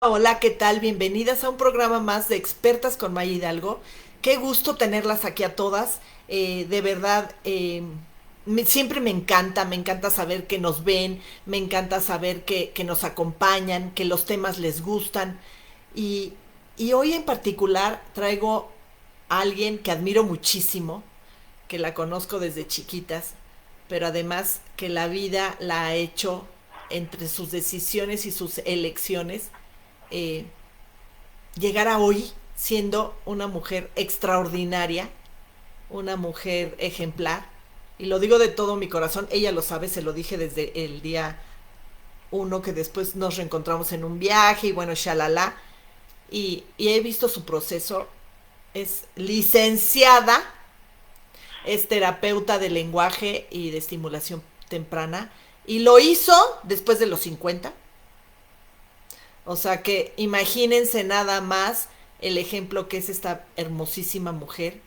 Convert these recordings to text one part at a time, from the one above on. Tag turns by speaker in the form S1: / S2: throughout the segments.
S1: Hola, ¿qué tal? Bienvenidas a un programa más de Expertas con Maya Hidalgo. Qué gusto tenerlas aquí a todas. De verdad, siempre me encanta saber que nos ven, me encanta saber que nos acompañan, que los temas les gustan. Y, y hoy en particular traigo a alguien que admiro muchísimo, que la conozco desde chiquitas, pero además que la vida la ha hecho entre sus decisiones y sus elecciones eh, llegar a hoy siendo una mujer extraordinaria, una mujer ejemplar. Y lo digo de todo mi corazón, ella lo sabe, se lo dije desde el día uno que después nos reencontramos en un viaje y bueno, shalala. Y he visto su proceso, es licenciada, es terapeuta de lenguaje y de estimulación temprana y lo hizo después de los 50. O sea que imagínense nada más el ejemplo que es esta hermosísima mujer,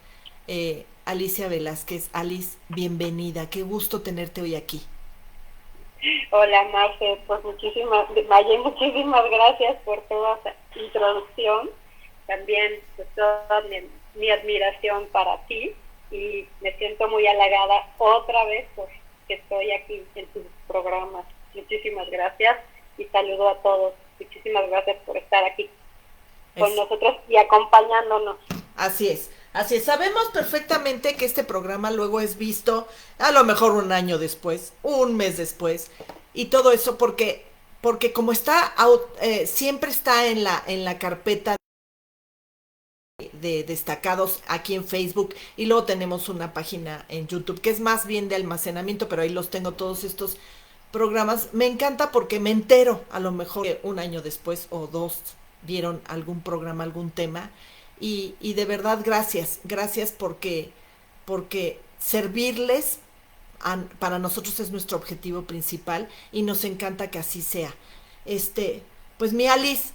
S1: Alicia Velázquez. Alice, bienvenida, qué gusto tenerte hoy aquí.
S2: Hola Marce, pues muchísimas gracias por toda esa introducción. También pues, toda mi admiración para ti y me siento muy halagada otra vez porque estoy aquí en tu programa. Muchísimas gracias y saludo a todos. Muchísimas gracias por estar aquí con
S1: Es,
S2: nosotros y acompañándonos.
S1: así es, así es. Sabemos perfectamente que este programa luego es visto a lo mejor un año después, un mes después, y todo eso porque como está, siempre está en la carpeta de destacados aquí en Facebook y luego tenemos una página en YouTube que es más bien de almacenamiento, pero ahí los tengo todos estos programas. Me encanta porque me entero a lo mejor que un año después o dos vieron algún programa, algún tema y de verdad gracias porque servirles para nosotros es nuestro objetivo principal y nos encanta que así sea. Pues mi Alice,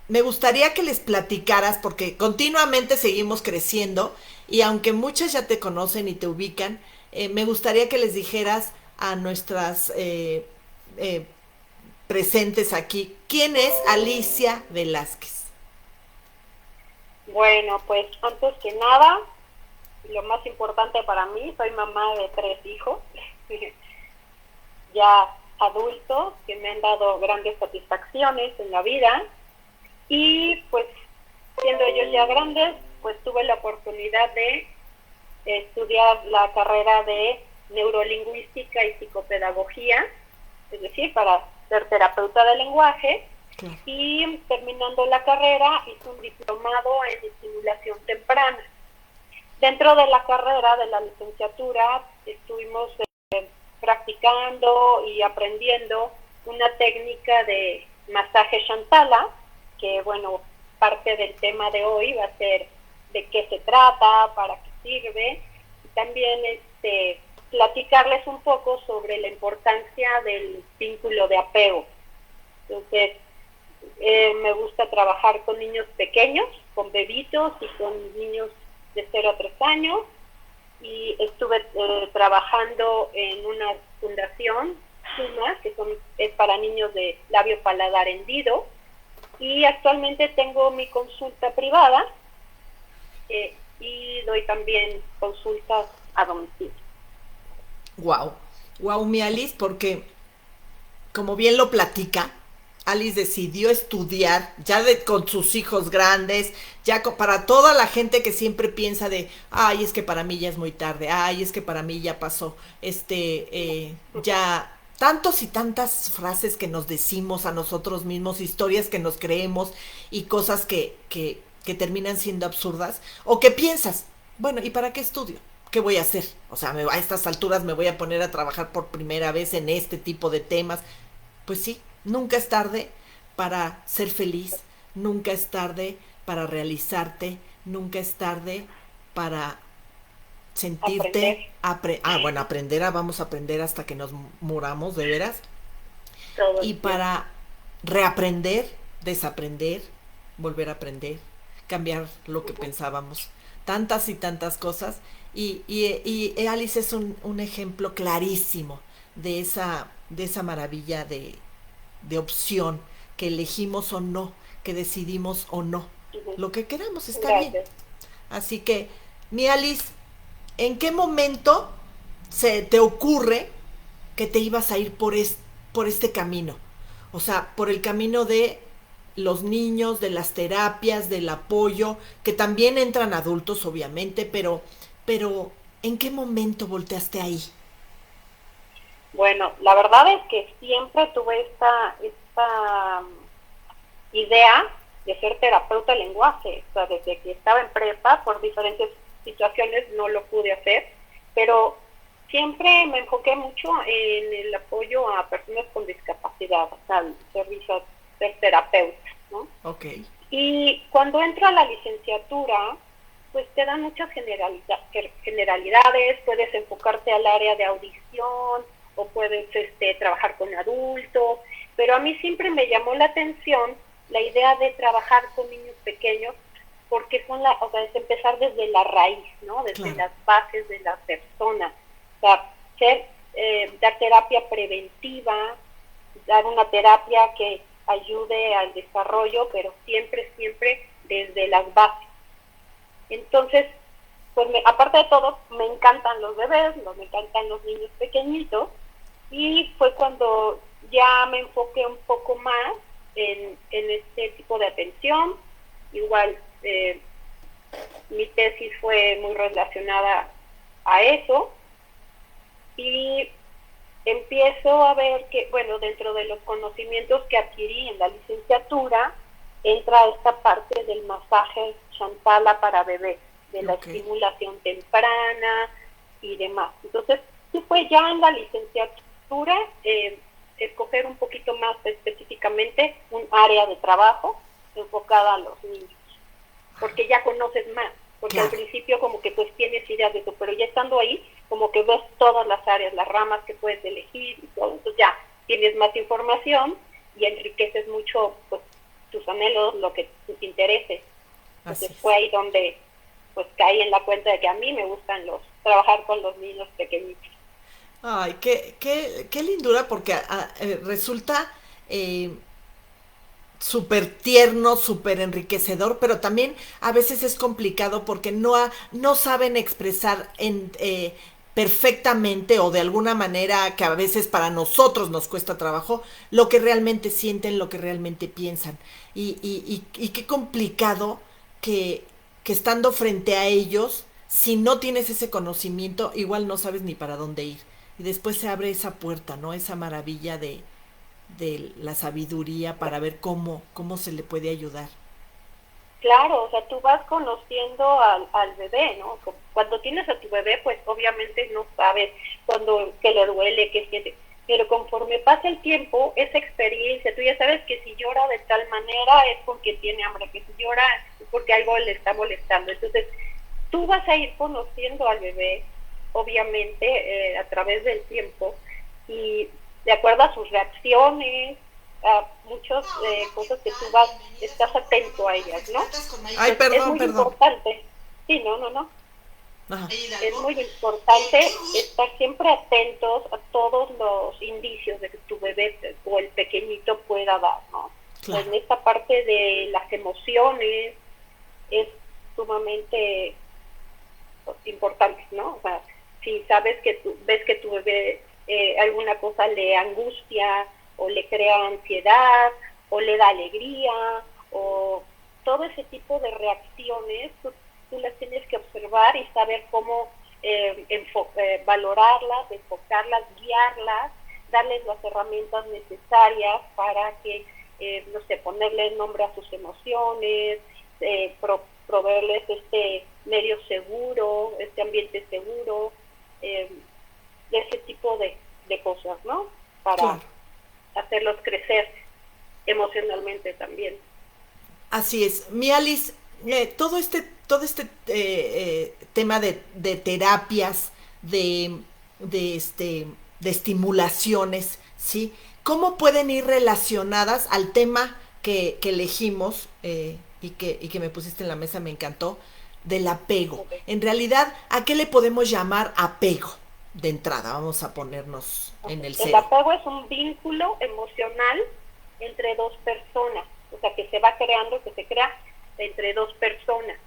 S1: me gustaría que les platicaras, porque continuamente seguimos creciendo y aunque muchas ya te conocen y te ubican, me gustaría que les dijeras a nuestras eh, presentes aquí, ¿quién es Alicia Velázquez?
S2: Bueno, pues antes que nada, lo más importante para mí, soy mamá de 3 hijos. Ya adultos que me han dado grandes satisfacciones en la vida y pues siendo ellos ya grandes, pues tuve la oportunidad de estudiar la carrera de neurolingüística y psicopedagogía, es decir, para ser terapeuta de lenguaje,
S1: Claro.
S2: y terminando la carrera hice un diplomado en estimulación temprana. Dentro de la carrera de la licenciatura estuvimos practicando y aprendiendo una técnica de masaje Shantala, que bueno, parte del tema de hoy va a ser de qué se trata, para qué sirve, y también platicarles un poco sobre la importancia del vínculo de apego. Entonces, me gusta trabajar con niños pequeños, con bebitos y con niños de 0 a 3 años, y estuve trabajando en una fundación, SUMA, es para niños de labio paladar hendido, y actualmente tengo mi consulta privada y doy también consultas a domicilio.
S1: Wow, wow, mi Alice, porque como bien lo platica, Alice decidió estudiar ya con sus hijos grandes, para toda la gente que siempre piensa de, ay, es que para mí ya es muy tarde, ay, es que para mí ya pasó, ya tantos y tantas frases que nos decimos a nosotros mismos, historias que nos creemos y cosas que terminan siendo absurdas, o que piensas, bueno, ¿y para qué estudio? ¿Qué voy a hacer? O sea, a estas alturas me voy a poner a trabajar por primera vez en este tipo de temas. Pues sí, nunca es tarde para ser feliz, nunca es tarde para realizarte, nunca es tarde para
S2: Aprender
S1: sentirte, bueno, vamos a aprender hasta que nos muramos, de veras,
S2: todo el
S1: y
S2: tiempo.
S1: para reaprender, desaprender, volver a aprender, cambiar lo que
S2: Uh-huh.
S1: pensábamos, tantas y tantas cosas, y Alice es un ejemplo clarísimo de esa maravilla de opción que elegimos o no, que decidimos o no.
S2: Ujú.
S1: Lo que queramos está bien.
S2: Gracias.
S1: Así que, mi Alice, ¿en qué momento se te ocurre que te ibas a ir por este camino? O sea, por el camino de los niños, de las terapias, del apoyo, que también entran adultos, obviamente, pero ¿en qué momento volteaste ahí?
S2: Bueno, la verdad es que siempre tuve esta idea de ser terapeuta de lenguaje. O sea, desde que estaba en prepa, por diferentes situaciones no lo pude hacer, pero siempre me enfoqué mucho en el apoyo a personas con discapacidad, o sea, el servicio de terapeuta, ¿no?
S1: Ok,
S2: Y cuando entro a la licenciatura, pues te dan muchas generalidades, puedes enfocarte al área de audición o puedes trabajar con adultos, pero a mí siempre me llamó la atención la idea de trabajar con niños pequeños porque o sea, es empezar desde la raíz, ¿no? Desde
S1: claro,
S2: las bases de la persona, o sea, dar terapia preventiva, dar una terapia que ayude al desarrollo, pero siempre, siempre desde las bases. Entonces, pues aparte de todo, me encantan los bebés, me encantan los niños pequeñitos, y fue cuando ya me enfoqué un poco más en este tipo de atención. Igual, mi tesis fue muy relacionada a eso, y empiezo a ver que, bueno, dentro de los conocimientos que adquirí en la licenciatura, entra esta parte del masaje Shantala para bebés, de la
S1: ok,
S2: estimulación temprana y demás. Entonces, sí fue ya en la licenciatura escoger un poquito más específicamente un área de trabajo enfocada a los niños, porque ya conoces más, porque al
S1: claro.
S2: principio como que pues tienes ideas de eso, pero ya estando ahí, como que ves todas las áreas, las ramas que puedes elegir y todo, entonces ya tienes más información y enriqueces mucho pues tus anhelos, tus intereses.
S1: Así
S2: Entonces
S1: es.
S2: fue ahí donde pues caí en la cuenta de que a mí me gustan trabajar con los niños pequeñitos.
S1: Ay, qué lindura, porque resulta eh, súper tierno, súper enriquecedor, pero también a veces es complicado porque no saben expresar perfectamente o de alguna manera que a veces para nosotros nos cuesta trabajo lo que realmente sienten, lo que realmente piensan. Y qué complicado que, que estando frente a ellos, si no tienes ese conocimiento, igual no sabes ni para dónde ir. Y después se abre esa puerta, ¿no? Esa maravilla de la sabiduría para ver cómo se le puede ayudar.
S2: Claro, o sea, tú vas conociendo al bebé, ¿no? Cuando tienes a tu bebé, pues obviamente no sabes qué le duele, qué siente, pero conforme pasa el tiempo, esa experiencia, tú ya sabes que si llora de tal manera es porque tiene hambre, que si llora es porque algo le está molestando. Entonces, tú vas a ir conociendo al bebé, obviamente, a través del tiempo, y de acuerdo a sus reacciones, a muchas cosas que tú estás atento a ellas, ¿no?
S1: Ay,
S2: Entonces, es
S1: perdón,
S2: muy
S1: perdón.
S2: importante, sí, no,
S1: Ajá.
S2: es muy importante estar siempre atentos a todos los indicios de que tu bebé o el pequeñito pueda dar, ¿no?
S1: Claro,
S2: En esta parte de las emociones es sumamente importantes, ¿no? O sea, si sabes ves que tu bebé alguna cosa le angustia o le crea ansiedad o le da alegría o todo ese tipo de reacciones, tú las tienes que observar y saber cómo valorarlas, enfocarlas, guiarlas, darles las herramientas necesarias para que, no sé, ponerle nombre a sus emociones, proveerles este medio seguro, este ambiente seguro, de ese tipo de cosas, ¿no? Para
S1: claro.
S2: hacerlos crecer emocionalmente también.
S1: Así es. Mi Alice, todo este tema de terapias, de, este, de estimulaciones, ¿sí? ¿Cómo pueden ir relacionadas al tema que elegimos y que me pusiste en la mesa, me encantó, del apego?
S2: Okay.
S1: En realidad, ¿a qué le podemos llamar apego? De entrada, vamos a ponernos en
S2: Okay.
S1: el
S2: El
S1: cero.
S2: apego es un vínculo emocional entre dos personas. o sea, que se va creando, que se crea entre dos personas.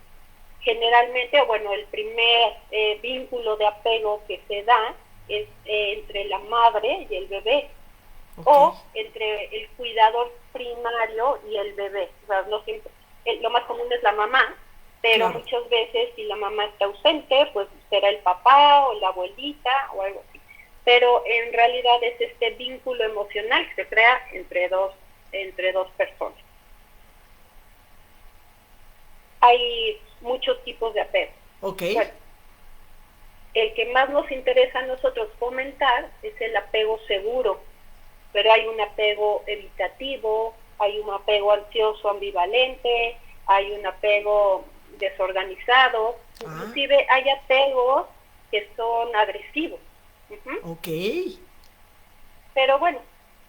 S2: Generalmente, bueno, el primer vínculo de apego que se da es entre la madre y el bebé,
S1: Ok,
S2: o entre el cuidador primario y el bebé. O sea, no siempre, lo más común es la mamá, pero
S1: claro.
S2: muchas veces si la mamá está ausente, pues será el papá o la abuelita o algo así. Pero en realidad es este vínculo emocional que se crea entre dos personas. Hay muchos tipos de apego.
S1: Ok,
S2: Bueno, el que más nos interesa a nosotros fomentar es el apego seguro, pero hay un apego evitativo, hay un apego ansioso ambivalente, hay un apego desorganizado,
S1: ah,
S2: inclusive hay apegos que son agresivos. Uh-huh.
S1: ok,
S2: Pero bueno,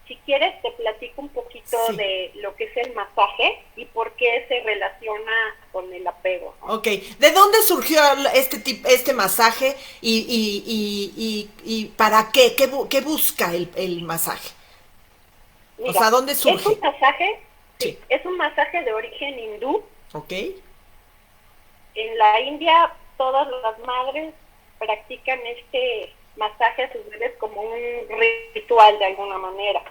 S2: si quieres te platico un poquito
S1: sí.
S2: de lo que es el masaje y por qué se relaciona con el apego, ¿no?
S1: Ok, ¿de dónde surgió este masaje y para qué? ¿Qué busca el masaje? O
S2: Mira,
S1: sea, ¿dónde
S2: es un
S1: surge?
S2: masaje,
S1: Sí,
S2: sí, es un masaje de origen hindú.
S1: ok,
S2: En la India todas las madres practican este masaje a sus bebés como un ritual de alguna manera.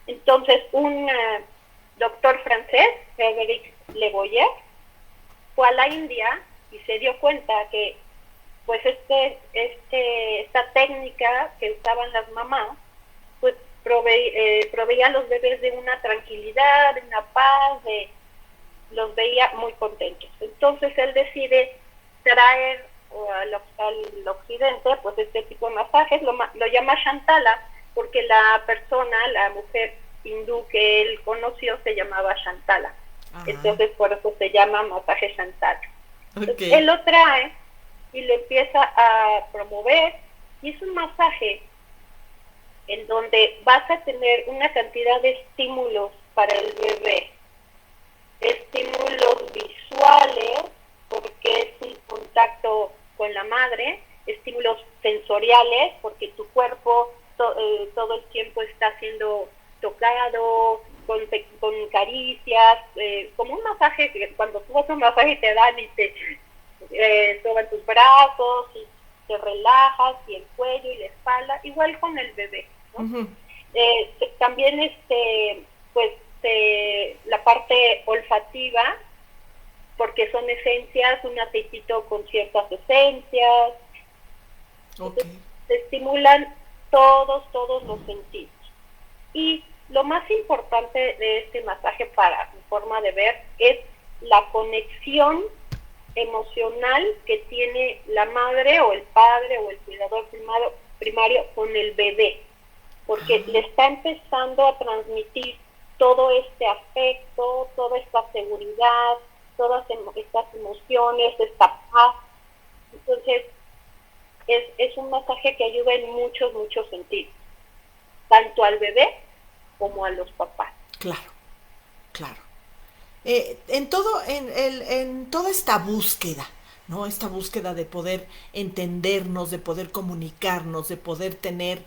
S2: Entonces, un doctor francés, Frédéric Le Boyer, fue a la India y se dio cuenta que pues esta técnica que usaban las mamás, pues proveía a los bebés de una tranquilidad, de una paz, los veía muy contentos. Entonces él decide traer al occidente pues este tipo de masajes, lo llama Shantala, porque la persona, la mujer hindú que él conoció se llamaba Shantala.
S1: ah,
S2: Entonces por eso se llama masaje Shantala.
S1: ok,
S2: Entonces él lo trae y lo empieza a promover y es un masaje en donde vas a tener una cantidad de estímulos para el bebé, estímulos visuales, porque es un contacto con la madre, estímulos sensoriales, porque tu cuerpo todo el tiempo está siendo tocado, con caricias, como un masaje, que cuando tú vas a un masaje te dan y te toman tus brazos y te relajas, y el cuello y la espalda, igual con el bebé, ¿no?
S1: ujú,
S2: También pues la parte olfativa, porque son esencias, un aceitito con ciertas esencias,
S1: ok,
S2: entonces se estimulan todos los sentidos. Y lo más importante de este masaje para mi forma de ver es la conexión emocional que tiene la madre o el padre o el cuidador primario con el bebé, porque le
S1: ah,
S2: está empezando a transmitir todo este afecto, toda esta seguridad, todas estas emociones, esta paz. Entonces, es un masaje que ayuda en muchos sentidos, tanto al bebé como a los papás.
S1: claro, claro. En toda esta búsqueda, ¿no? Esta búsqueda de poder entendernos, de poder comunicarnos, de poder tener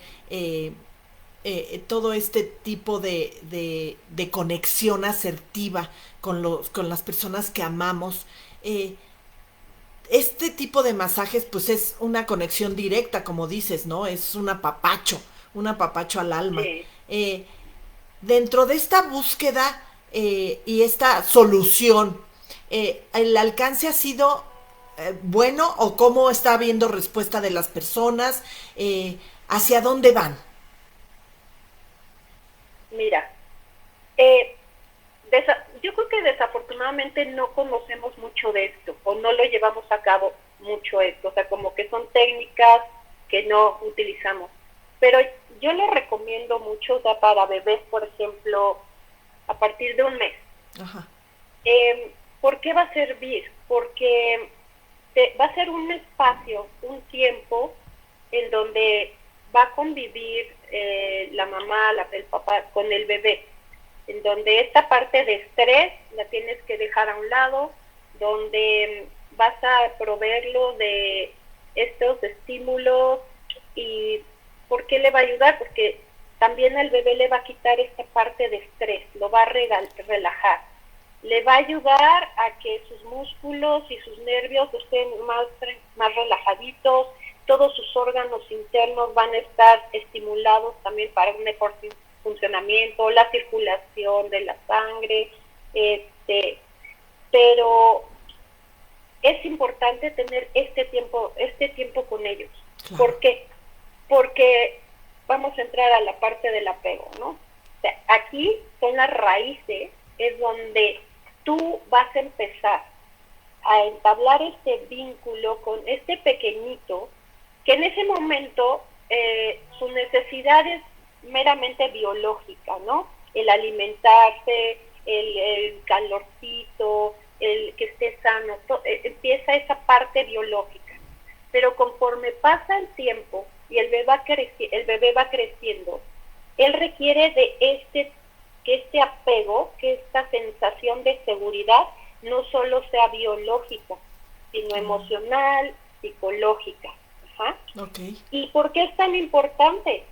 S1: todo este tipo de conexión asertiva con las personas que amamos. Este tipo de masajes pues es una conexión directa, como dices, ¿no? Es un apapacho al alma.
S2: Sí.
S1: Eh, Dentro de esta búsqueda y esta solución, ¿el alcance ha sido bueno o cómo está habiendo respuesta de las personas? ¿Hacia dónde van?
S2: Mira, yo creo que desafortunadamente no conocemos mucho de esto o no lo llevamos a cabo mucho esto, o sea, como que son técnicas que no utilizamos. Pero yo le recomiendo mucho, o sea, para bebés, por ejemplo, a partir de un mes.
S1: Ajá.
S2: ¿Por qué va a servir? Porque va a ser un espacio, un tiempo en donde va a convivir la mamá, el papá con el bebé, en donde esta parte de estrés la tienes que dejar a un lado, donde vas a proveerlo de estos estímulos. ¿Y por qué le va a ayudar? Porque también al bebé le va a quitar esta parte de estrés, lo va a relajar. le va a ayudar a que sus músculos y sus nervios estén más relajaditos, todos sus órganos internos van a estar estimulados también para un mejor funcionamiento, la circulación de la sangre, pero es importante tener este tiempo con ellos. Claro. ¿Por qué? Porque vamos a entrar a la parte del apego, ¿no? O sea, aquí son las raíces, es donde tú vas a empezar a entablar este vínculo con este pequeñito, que en ese momento su necesidad es meramente biológica, ¿no? El alimentarse, el calorcito, el que esté sano, empieza esa parte biológica. Pero conforme pasa el tiempo y el bebé va creciendo, él requiere de que este apego, que esta sensación de seguridad no solo sea biológica, sino emocional, psicológica. Ajá.
S1: Okay.
S2: ¿Y por qué es tan importante?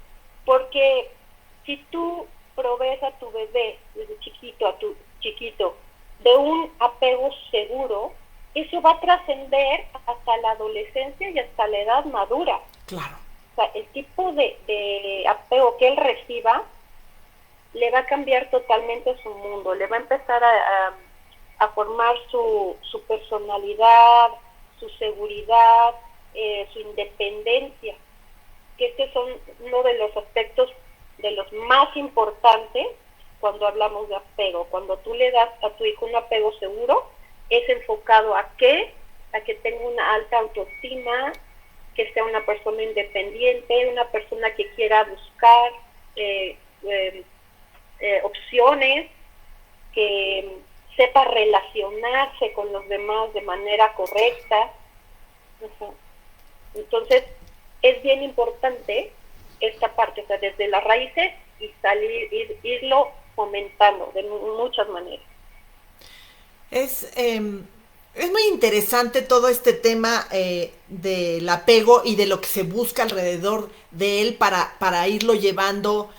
S2: Porque si tú provees a tu bebé desde chiquito de un apego seguro, eso va a trascender hasta la adolescencia y hasta la edad madura.
S1: Claro.
S2: O sea, el tipo de apego que él reciba le va a cambiar totalmente su mundo, le va a empezar a formar su personalidad, su seguridad, su independencia, que estos son uno de los aspectos de los más importantes cuando hablamos de apego. Cuando tú le das a tu hijo un apego seguro, es enfocado a que tenga una alta autoestima, que sea una persona independiente, una persona que quiera buscar opciones, que sepa relacionarse con los demás de manera correcta. Entonces, es bien importante esta parte, o sea, desde las raíces y irlo fomentando de muchas maneras.
S1: Es muy interesante todo este tema del apego y de lo que se busca alrededor de él para irlo llevando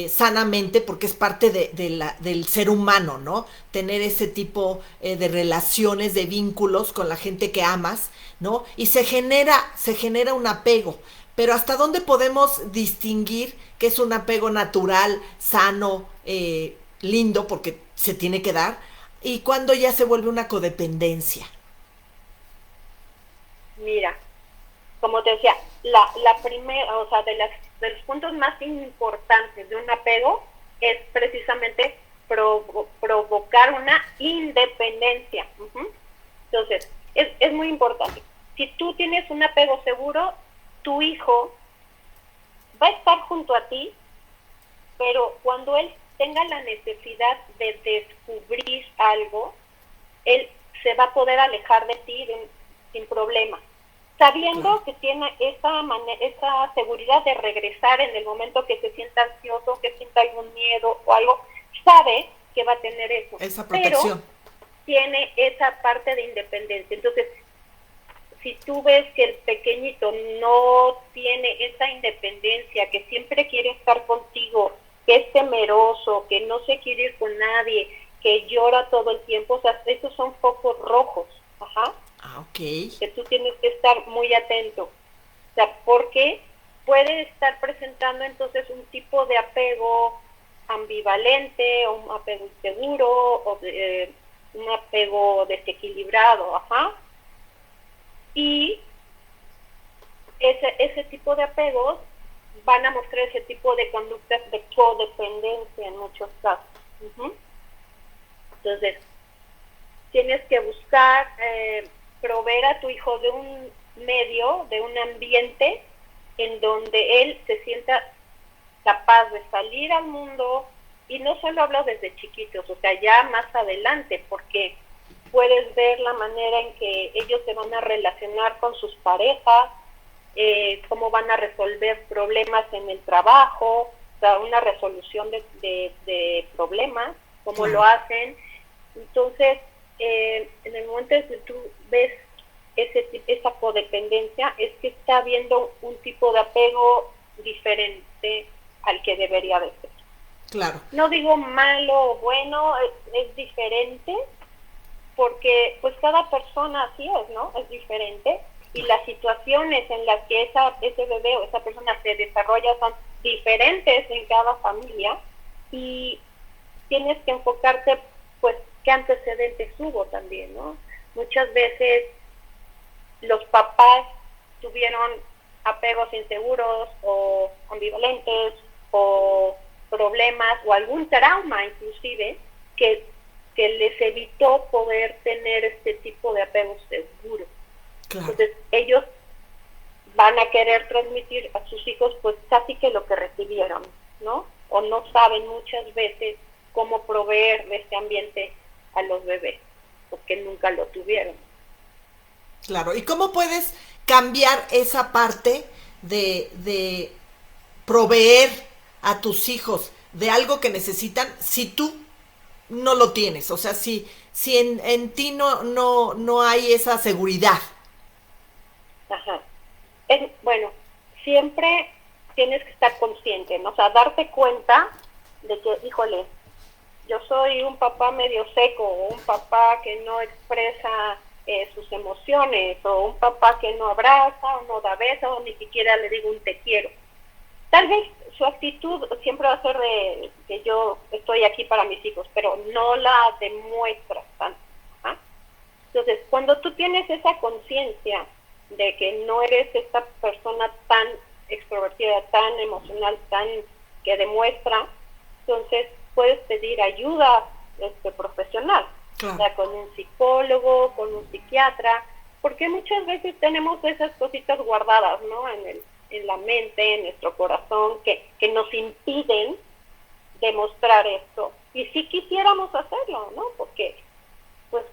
S1: sanamente, porque es parte del ser humano, ¿no? Tener ese tipo de relaciones, de vínculos con la gente que amas, ¿no? Y se genera un apego. Pero ¿hasta dónde podemos distinguir que es un apego natural, sano, lindo, porque se tiene que dar, y cuando ya se vuelve una codependencia?
S2: Mira, como te decía, la primera, o sea, de los puntos más importantes de un apego es precisamente provocar una independencia. Entonces, es muy importante. Si tú tienes un apego seguro, tu hijo va a estar junto a ti, pero cuando él tenga la necesidad de descubrir algo, él se va a poder alejar de ti sin problema, sabiendo que tiene esa seguridad de regresar en el momento que se sienta ansioso, que sienta algún miedo o algo, sabe que va a tener eso.
S1: Esa protección.
S2: Pero tiene esa parte de independencia. Entonces, si tú ves que el pequeñito no tiene esa independencia, que siempre quiere estar contigo, que es temeroso, que no se quiere ir con nadie, que llora todo el tiempo, o sea, esos son focos rojos. Ajá.
S1: Okay.
S2: Que tú tienes que estar muy atento. O sea, porque puede estar presentando entonces un tipo de apego ambivalente, o un apego inseguro, o un apego desequilibrado. Ajá. Y ese tipo de apegos van a mostrar ese tipo de conductas de codependencia en muchos casos. Entonces, tienes que buscar proveer a tu hijo de un medio, de un ambiente en donde él se sienta capaz de salir al mundo, y no solo hablo desde chiquitos, o sea, ya más adelante, porque puedes ver la manera en que ellos se van a relacionar con sus parejas, cómo van a resolver problemas en el trabajo, o sea, una resolución de problemas, cómo lo hacen. Entonces, en el momento en que tú ves esa codependencia, es que está habiendo un tipo de apego diferente al que debería de ser.
S1: claro,
S2: No digo malo o bueno, es diferente, porque pues cada persona así es, ¿no? Es diferente, y las situaciones en las que ese bebé o esa persona se desarrolla son diferentes en cada familia, y tienes que enfocarte, pues, qué antecedentes hubo también, ¿no? Muchas veces los papás tuvieron apegos inseguros o ambivalentes o problemas o algún trauma inclusive que, que les evitó poder tener este tipo de apegos seguros.
S1: claro.
S2: Entonces ellos van a querer transmitir a sus hijos pues casi que lo que recibieron, ¿no? O no saben muchas veces cómo proveer de este ambiente a los bebés, porque nunca lo tuvieron.
S1: Claro, ¿y cómo puedes cambiar esa parte de proveer a tus hijos de algo que necesitan si tú no lo tienes? O sea, si en ti no hay esa seguridad.
S2: Ajá. Bueno, siempre tienes que estar consciente, ¿no? O sea, darte cuenta de que, híjole, yo soy un papá medio seco, o un papá que no expresa sus emociones, o un papá que no abraza, o no da besos, o ni siquiera le digo un te quiero. Tal vez su actitud siempre va a ser de que yo estoy aquí para mis hijos, pero no la demuestras tanto. ¿Ah? Entonces, cuando tú tienes esa conciencia de que no eres esta persona tan extrovertida, tan emocional, tan que demuestra, entonces puedes pedir ayuda profesional,
S1: Claro.
S2: ya con un psicólogo, con un psiquiatra, porque muchas veces tenemos esas cositas guardadas, ¿no? En la mente, en nuestro corazón, que nos impiden demostrar esto. Y si quisiéramos hacerlo, ¿no? Porque pues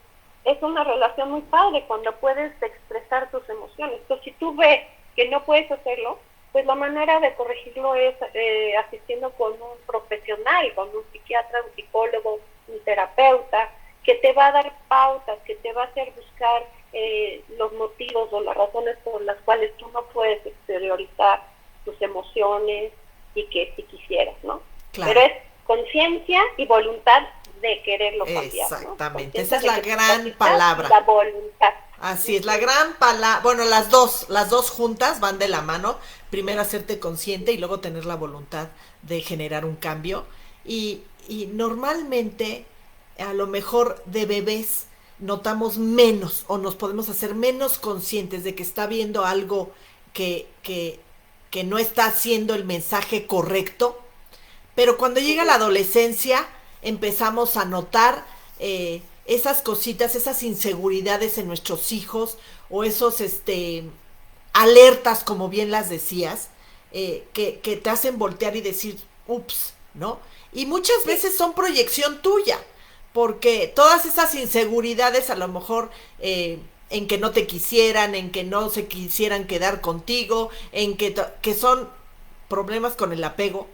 S2: es una relación muy padre cuando puedes expresar tus emociones. Entonces, si tú ves que no puedes hacerlo, pues la manera de corregirlo es asistiendo con un profesional, con un psiquiatra, un psicólogo, un terapeuta, que te va a dar pautas, que te va a hacer buscar los motivos o las razones por las cuales tú no puedes exteriorizar tus emociones y que si quisieras, ¿no?
S1: Claro.
S2: Pero es conciencia y voluntad de quererlo cambiar, ¿no?
S1: Exactamente, esa
S2: Conciencia
S1: es
S2: de
S1: la
S2: que tú
S1: gran
S2: necesitas
S1: palabra.
S2: la voluntad.
S1: Así es, la gran palabra, bueno, las dos juntas van de la mano, primero hacerte consciente y luego tener la voluntad de generar un cambio. Y normalmente, a lo mejor de bebés, notamos menos o nos podemos hacer menos conscientes de que está viendo algo que, que, que no está haciendo el mensaje correcto, pero cuando llega la
S2: Uh-huh.
S1: adolescencia empezamos a notar esas cositas, esas inseguridades en nuestros hijos o esos alertas, como bien las decías, que te hacen voltear y decir, ups, ¿no? Y muchas
S2: Sí.
S1: veces son proyección tuya, porque todas esas inseguridades a lo mejor en que no te quisieran, en que no se quisieran quedar contigo, en que son problemas con el apego,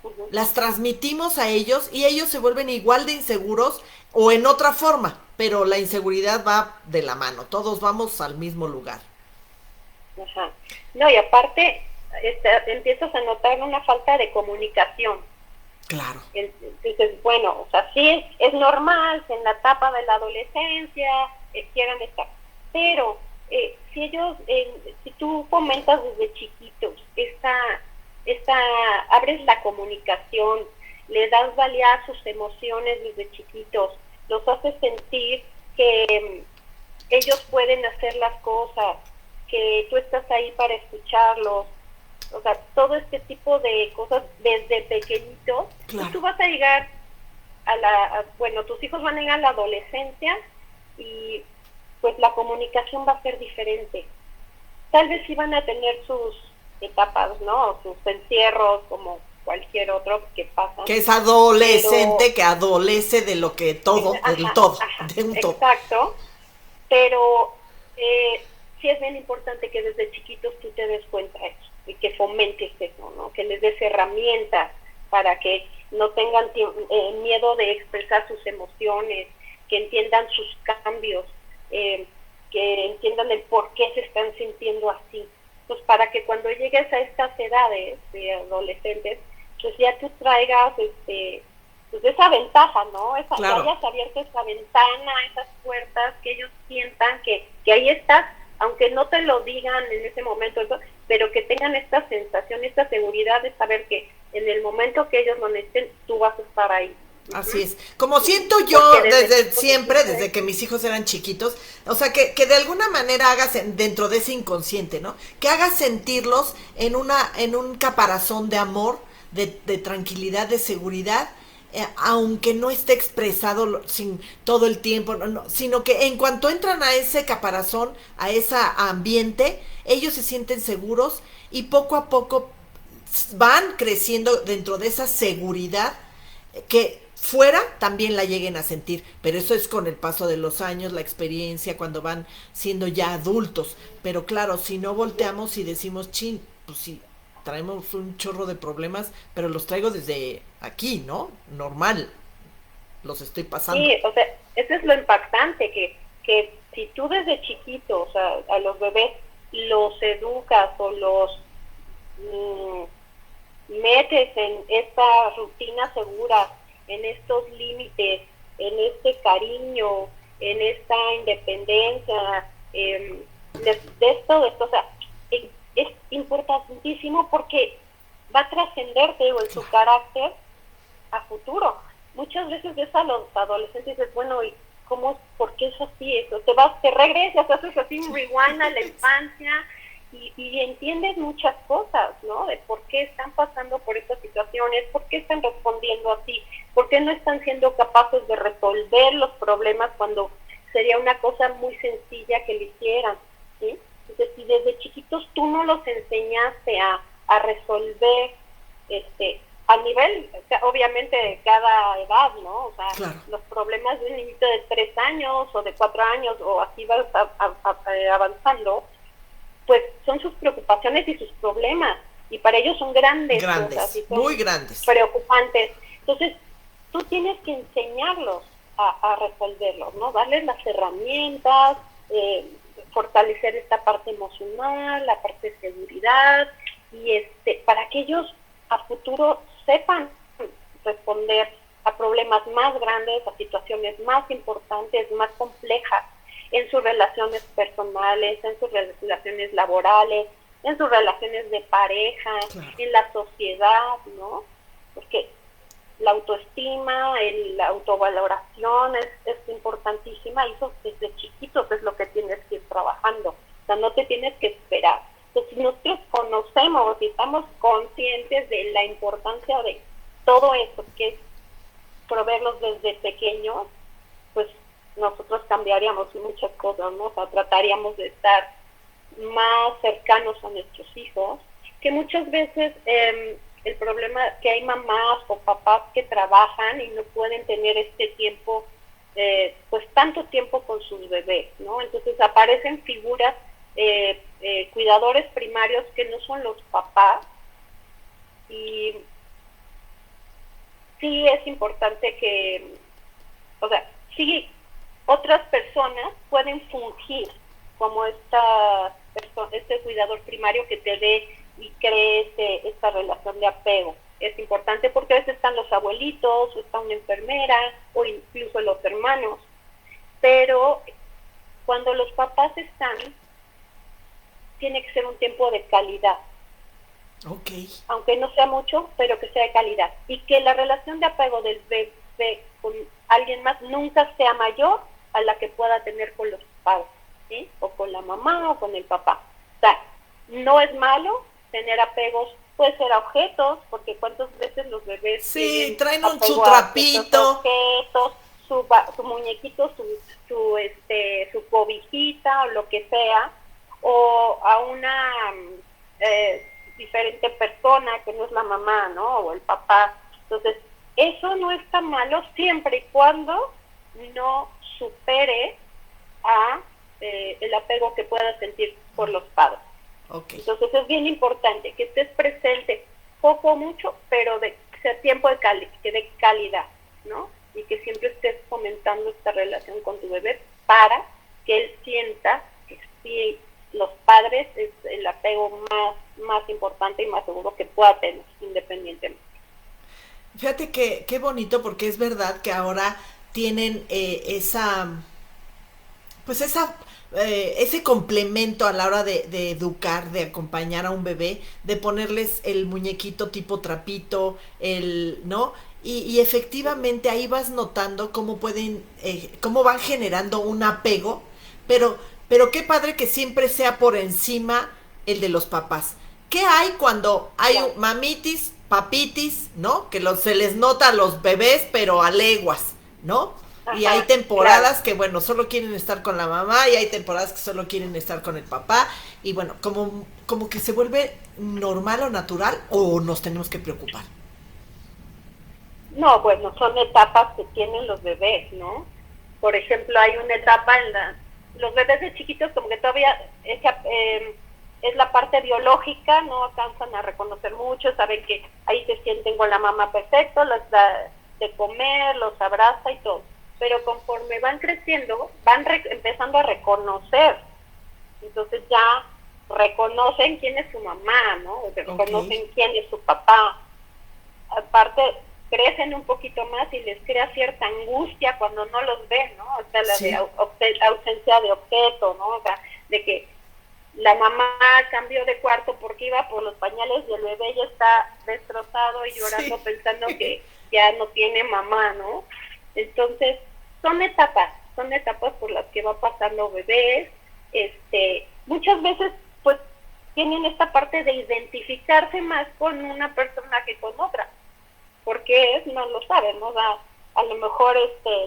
S2: Uh-huh.
S1: las transmitimos a ellos y ellos se vuelven igual de inseguros o en otra forma, pero la inseguridad va de la mano, todos vamos al mismo lugar.
S2: Ajá. No, y aparte empiezas a notar una falta de comunicación.
S1: Claro.
S2: Entonces, bueno, o sea, sí es normal que en la etapa de la adolescencia quieran estar, pero si ellos, si tú fomentas desde chiquitos abres la comunicación, le das valía a sus emociones desde chiquitos, los haces sentir que ellos pueden hacer las cosas, que tú estás ahí para escucharlos, o sea, todo este tipo de cosas desde pequeñitos,
S1: Claro.
S2: pues tú vas a llegar bueno, tus hijos van a llegar a la adolescencia y pues la comunicación va a ser diferente. Tal vez sí van a tener sus etapas, ¿no? Sus encierros como cualquier otro que pasa.
S1: Que es adolescente,
S2: Pero,
S1: que adolece de lo que todo, del
S2: ajá,
S1: todo,
S2: ajá,
S1: de un todo.
S2: exacto, pero sí es bien importante que desde chiquitos tú te des cuenta de eso y que fomentes eso, ¿no? Que les des herramientas para que no tengan miedo de expresar sus emociones, que entiendan sus cambios, que entiendan el por qué se están sintiendo así. Pues para que cuando llegues a estas edades de adolescentes, pues ya tú traigas pues esa ventaja, ¿no? Que hayas abierto esa ventana, esas puertas, que ellos sientan que ahí estás, aunque no te lo digan en ese momento, pero que tengan esta sensación, esta seguridad de saber que en el momento que ellos lo necesiten, tú vas a estar ahí.
S1: Así es, como siento yo desde siempre, desde que mis hijos eran chiquitos, o sea, que de alguna manera hagas dentro de ese inconsciente, ¿no? Que hagas sentirlos en un caparazón de amor, de tranquilidad, de seguridad, aunque no esté expresado sin todo el tiempo, no, sino que en cuanto entran a ese caparazón, a ese ambiente, ellos se sienten seguros y poco a poco van creciendo dentro de esa seguridad que fuera también la lleguen a sentir, pero eso es con el paso de los años, la experiencia, cuando van siendo ya adultos. Pero claro, si no volteamos y decimos, chin, pues sí, traemos un chorro de problemas, pero los traigo desde aquí, ¿no? Normal, los estoy pasando.
S2: Sí, o sea, eso es lo impactante, que si tú desde chiquito, o sea, a los bebés los educas o los metes en esta rutina segura, en estos límites, en este cariño, en esta independencia, de esto, o sea, es importantísimo porque va a trascenderte en su carácter a futuro. Muchas veces ves a los adolescentes y dices, bueno, ¿y cómo, por qué es así? Eso, te regresas, haces así un rewind a la infancia y entiendes muchas cosas, ¿no? De por qué están pasando por estas situaciones, por qué están respondiendo así, por qué no están siendo capaces de resolver los problemas cuando sería una cosa muy sencilla que lo hicieran, ¿sí? Entonces, si desde chiquitos tú no los enseñaste a resolver, a nivel, o sea, obviamente de cada edad, ¿no? O sea, claro, los problemas de un niñito de 3 años o de 4 años o así vas avanzando, pues son sus preocupaciones y sus problemas, y para ellos son grandes cosas, y son
S1: muy grandes,
S2: preocupantes. Entonces, tú tienes que enseñarlos a resolverlos, ¿no? Darles las herramientas, fortalecer esta parte emocional, la parte de seguridad, y para que ellos a futuro sepan responder a problemas más grandes, a situaciones más importantes, más complejas, en sus relaciones personales, en sus relaciones laborales, en sus relaciones de pareja, claro, en la sociedad, ¿no? Porque la autoestima, la autovaloración es importantísima, y eso desde chiquitos es lo que tienes que ir trabajando. O sea, no te tienes que esperar. Entonces, si nosotros conocemos y estamos conscientes de la importancia de todo eso, que es proveerlos desde pequeños, pues nosotros cambiaríamos muchas cosas, ¿no? O sea, trataríamos de estar más cercanos a nuestros hijos, que muchas veces el problema es que hay mamás o papás que trabajan y no pueden tener este tiempo, pues tanto tiempo con sus bebés, ¿no? Entonces aparecen figuras, cuidadores primarios que no son los papás, y sí es importante que, o sea, sí, otras personas pueden fungir como este cuidador primario que te dé y cree esta relación de apego. Es importante porque a veces están los abuelitos, o está una enfermera, o incluso los hermanos, pero cuando los papás están, tiene que ser un tiempo de calidad.
S1: Okay.
S2: Aunque no sea mucho, pero que sea de calidad. Y que la relación de apego del bebé con alguien más nunca sea mayor a la que pueda tener con los padres, ¿sí? O con la mamá o con el papá. O sea, no es malo tener apegos, puede ser a objetos, porque cuántas veces los bebés
S1: traen su trapito,
S2: objetos, su muñequito, su cobijita o lo que sea, o a una diferente persona que no es la mamá, ¿no? O el papá. Entonces, eso no está malo siempre y cuando no supere el apego que pueda sentir por los padres. Okay. Entonces es bien importante que estés presente, poco o mucho, pero que sea tiempo de calidad, ¿no? Y que siempre estés fomentando esta relación con tu bebé para que él sienta que sí, los padres es el apego más importante y más seguro que pueda tener, independientemente.
S1: Fíjate que qué bonito porque es verdad que ahora tienen pues ese complemento a la hora de educar, de acompañar a un bebé, de ponerles el muñequito tipo trapito, ¿no? Y efectivamente ahí vas notando cómo cómo van generando un apego, pero, pero qué padre que siempre sea por encima el de los papás. ¿Qué hay cuando hay
S2: Claro.
S1: mamitis, papitis, ¿no? Que se les nota a los bebés, pero a leguas, ¿no? Y hay
S2: Ajá, claro.
S1: temporadas que, bueno, solo quieren estar con la mamá y hay temporadas que solo quieren estar con el papá. Y bueno, como que se vuelve normal o natural o nos tenemos que preocupar.
S2: No, bueno, son etapas que tienen los bebés, ¿no? Por ejemplo, hay una etapa en los bebés de chiquitos como que todavía es la parte biológica, no alcanzan a reconocer mucho, saben que ahí se sienten con la mamá perfecto, les da de comer, los abraza y todo. Pero conforme van creciendo, van empezando a reconocer. Entonces ya reconocen quién es su mamá, ¿no? O
S1: Ok.
S2: reconocen quién es su papá. Aparte, crecen un poquito más y les crea cierta angustia cuando no los ven, ¿no? O sea, la de
S1: Sí,
S2: ausencia de objeto, ¿no? O sea, de que la mamá cambió de cuarto porque iba por los pañales y el bebé ya está destrozado y llorando
S1: sí.
S2: pensando que ya no tiene mamá, ¿no? Entonces, son etapas por las que va pasando bebés, muchas veces pues tienen esta parte de identificarse más con una persona que con otra, porque no lo saben, ¿no? A lo mejor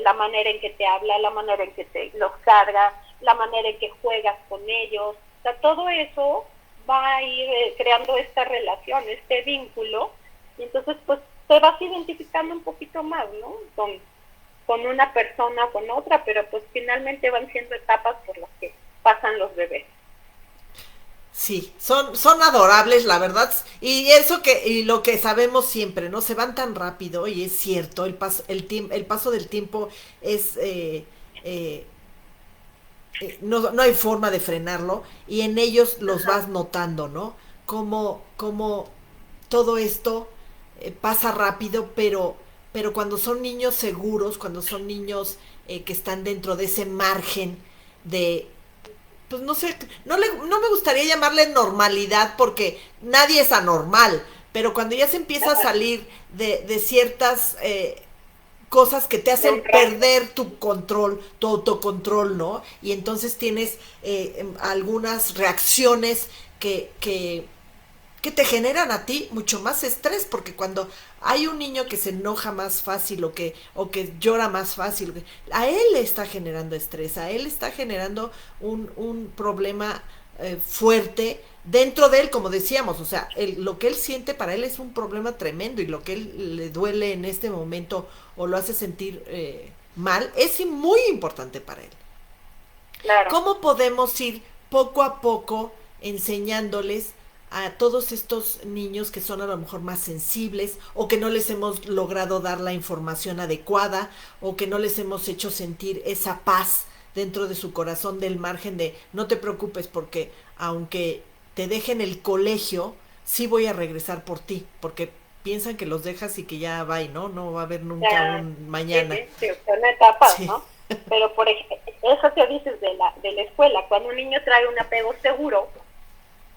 S2: la manera en que te habla, la manera en que te los carga, la manera en que juegas con ellos, o sea, todo eso va a ir creando esta relación, este vínculo, y entonces pues te vas identificando un poquito más, ¿no? Con una persona o con otra, pero pues finalmente van siendo etapas por las que pasan los bebés.
S1: Sí, son adorables, la verdad. Y eso y lo que sabemos siempre, ¿no? Se van tan rápido, y es cierto, el paso del tiempo es, no hay forma de frenarlo, y en ellos los
S2: Ajá,
S1: vas notando, ¿no? Como todo esto pasa rápido, pero cuando son niños seguros, cuando son niños que están dentro de ese margen de, pues no sé, no me gustaría llamarle normalidad porque nadie es anormal, pero cuando ya se empieza a
S2: ajá,
S1: salir de ciertas cosas que te hacen
S2: del rango.
S1: perder tu control, tu autocontrol, ¿no? Y entonces tienes algunas reacciones que te generan a ti mucho más estrés, porque cuando hay un niño que se enoja más fácil o que llora más fácil, a él le está generando estrés, a él está generando un problema fuerte dentro de él, como decíamos, o sea, lo que él siente para él es un problema tremendo, y lo que él le duele en este momento o lo hace sentir mal es muy importante para él.
S2: Claro.
S1: ¿Cómo podemos ir poco a poco enseñándoles a todos estos niños que son a lo mejor más sensibles, o que no les hemos logrado dar la información adecuada, o que no les hemos hecho sentir esa paz dentro de su corazón, del margen de no te preocupes porque aunque te dejen el colegio, sí voy a regresar por ti, porque piensan que los dejas y que ya va, y no va a haber nunca
S2: Ya,
S1: un
S2: sí,
S1: mañana?
S2: sí, sí, son etapas,
S1: Sí,
S2: ¿no? Pero por ejemplo, eso que dices de la escuela, cuando un niño trae un apego seguro,